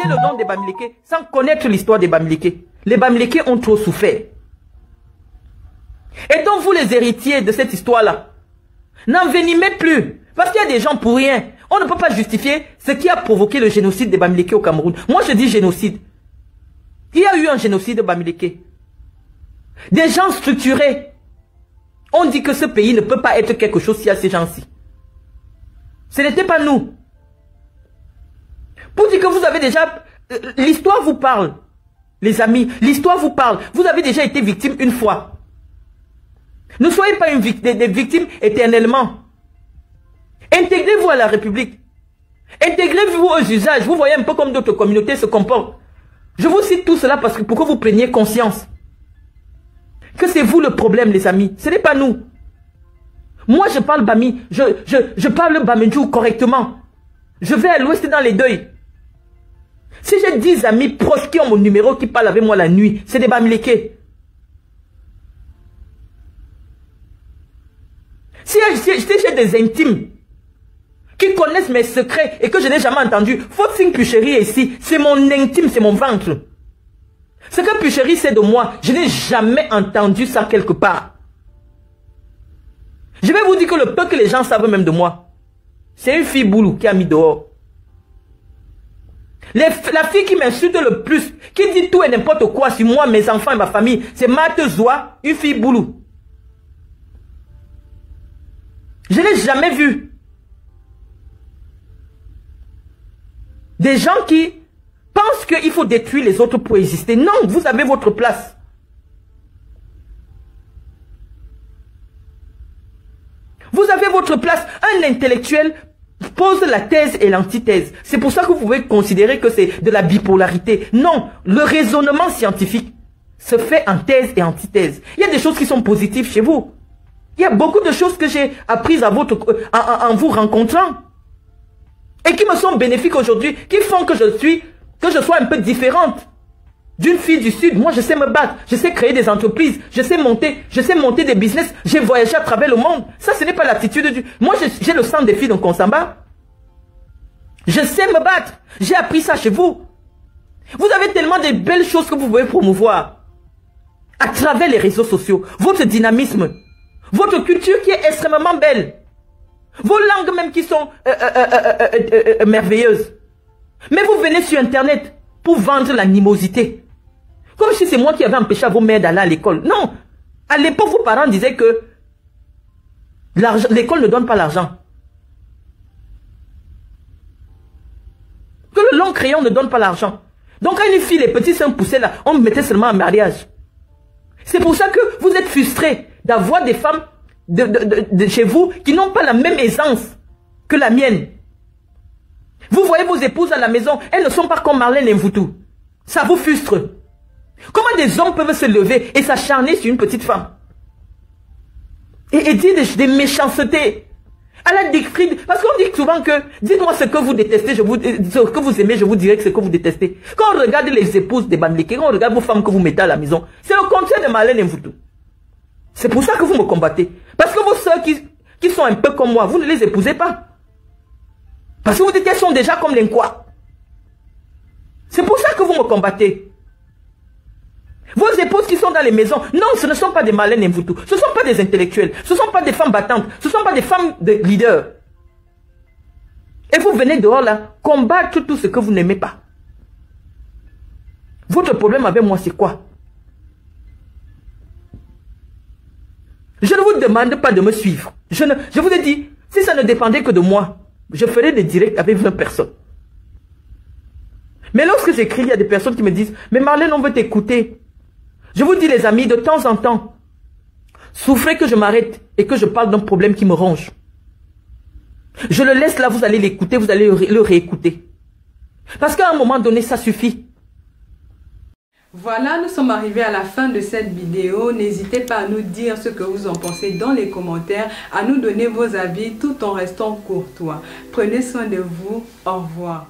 le nom des Bamileke, sans connaître l'histoire des Bamileke. Les Bamileke ont trop souffert. Et donc vous les héritiers de cette histoire-là, n'envenimez plus. Parce qu'il y a des gens pour rien. On ne peut pas justifier ce qui a provoqué le génocide des Bamileke au Cameroun. Moi je dis génocide. Il y a eu un génocide Bamileke. Des gens structurés. On dit que ce pays ne peut pas être quelque chose s'il y a ces gens-ci. Ce n'était pas nous. Pour dire que vous avez déjà... L'histoire vous parle. Les amis, l'histoire vous parle. Vous avez déjà été victime une fois. Ne soyez pas des victimes éternellement. Intégrez-vous à la République. Intégrez-vous aux usages. Vous voyez un peu comme d'autres communautés se comportent. Je vous cite tout cela parce que pour que vous preniez conscience que c'est vous le problème, les amis. Ce n'est pas nous. Moi, je parle Bami. Je parle Bamendjou correctement. Je vais à l'ouest dans les deuils. Si j'ai 10 amis proches qui ont mon numéro, qui parlent avec moi la nuit, c'est des Bamileke. Si j'ai des intimes qui connaissent mes secrets et que je n'ai jamais entendu, Faustin Pucherie est ici, c'est mon intime, c'est mon ventre. Ce que Pucherie sait de moi, je n'ai jamais entendu ça quelque part. Je vais vous dire que le peu que les gens savent même de moi, c'est une fille boulou qui a mis dehors. La fille qui m'insulte le plus, qui dit tout et n'importe quoi sur moi, mes enfants et ma famille, c'est Marthe Zoua, une fille boulou. Je n'ai jamais vu des gens qui pensent qu'il faut détruire les autres pour exister. Non, vous avez votre place. Vous avez votre place. Un intellectuel pose la thèse et l'antithèse. C'est pour ça que vous pouvez considérer que c'est de la bipolarité. Non, le raisonnement scientifique se fait en thèse et antithèse. Il y a des choses qui sont positives chez vous. Il y a beaucoup de choses que j'ai apprises en vous rencontrant. Et qui me sont bénéfiques aujourd'hui, qui font que je sois un peu différente d'une fille du Sud. Moi, je sais me battre, je sais créer des entreprises, je sais monter des business, j'ai voyagé à travers le monde. Ça, ce n'est pas l'attitude du... Moi, j'ai le sang des filles de Konsamba. Je sais me battre. J'ai appris ça chez vous. Vous avez tellement de belles choses que vous pouvez promouvoir à travers les réseaux sociaux. Votre dynamisme, votre culture qui est extrêmement belle. Vos langues même qui sont merveilleuses. Mais vous venez sur Internet pour vendre l'animosité. Comme si c'est moi qui avais empêché à vos mères d'aller à l'école. Non. À l'époque, vos parents disaient que l'école ne donne pas l'argent. Que le long crayon ne donne pas l'argent. Donc quand une fille, les petits seins poussaient là, on me mettait seulement en mariage. C'est pour ça que vous êtes frustrés d'avoir des femmes de chez vous qui n'ont pas la même aisance que la mienne. Vous voyez vos épouses à la maison, elles ne sont pas comme Marlène et Mvoutou. Ça vous frustre. Comment des hommes peuvent se lever et s'acharner sur une petite femme? Et dire des méchancetés. À la décrit, parce qu'on dit souvent que, dites-moi ce que vous détestez, ce que vous aimez, je vous dirai que ce que vous détestez. Quand on regarde les épouses des Bamileke, quand on regarde vos femmes que vous mettez à la maison, c'est le contraire de Marlène et Mvoutou. C'est pour ça que vous me combattez. Parce que vos soeurs qui sont un peu comme moi, vous ne les épousez pas. Parce que vous dites qu'elles sont déjà comme les quoi. C'est pour ça que vous me combattez. Vos épouses qui sont dans les maisons, non, ce ne sont pas des Marlène et Mvoutou. Ce ne sont pas des intellectuels. Ce ne sont pas des femmes battantes. Ce ne sont pas des femmes de leaders. Et vous venez dehors là, combattre tout ce que vous n'aimez pas. Votre problème avec moi, c'est quoi? Je ne vous demande pas de me suivre. Je vous ai dit, si ça ne dépendait que de moi, je ferais des directs avec 20 personnes. Mais lorsque j'écris, il y a des personnes qui me disent, mais Marlène, on veut t'écouter. Je vous dis les amis, de temps en temps, souffrez que je m'arrête et que je parle d'un problème qui me ronge. Je le laisse là, vous allez l'écouter, vous allez le réécouter. Parce qu'à un moment donné, ça suffit. Voilà, nous sommes arrivés à la fin de cette vidéo. N'hésitez pas à nous dire ce que vous en pensez dans les commentaires, à nous donner vos avis tout en restant courtois. Prenez soin de vous. Au revoir.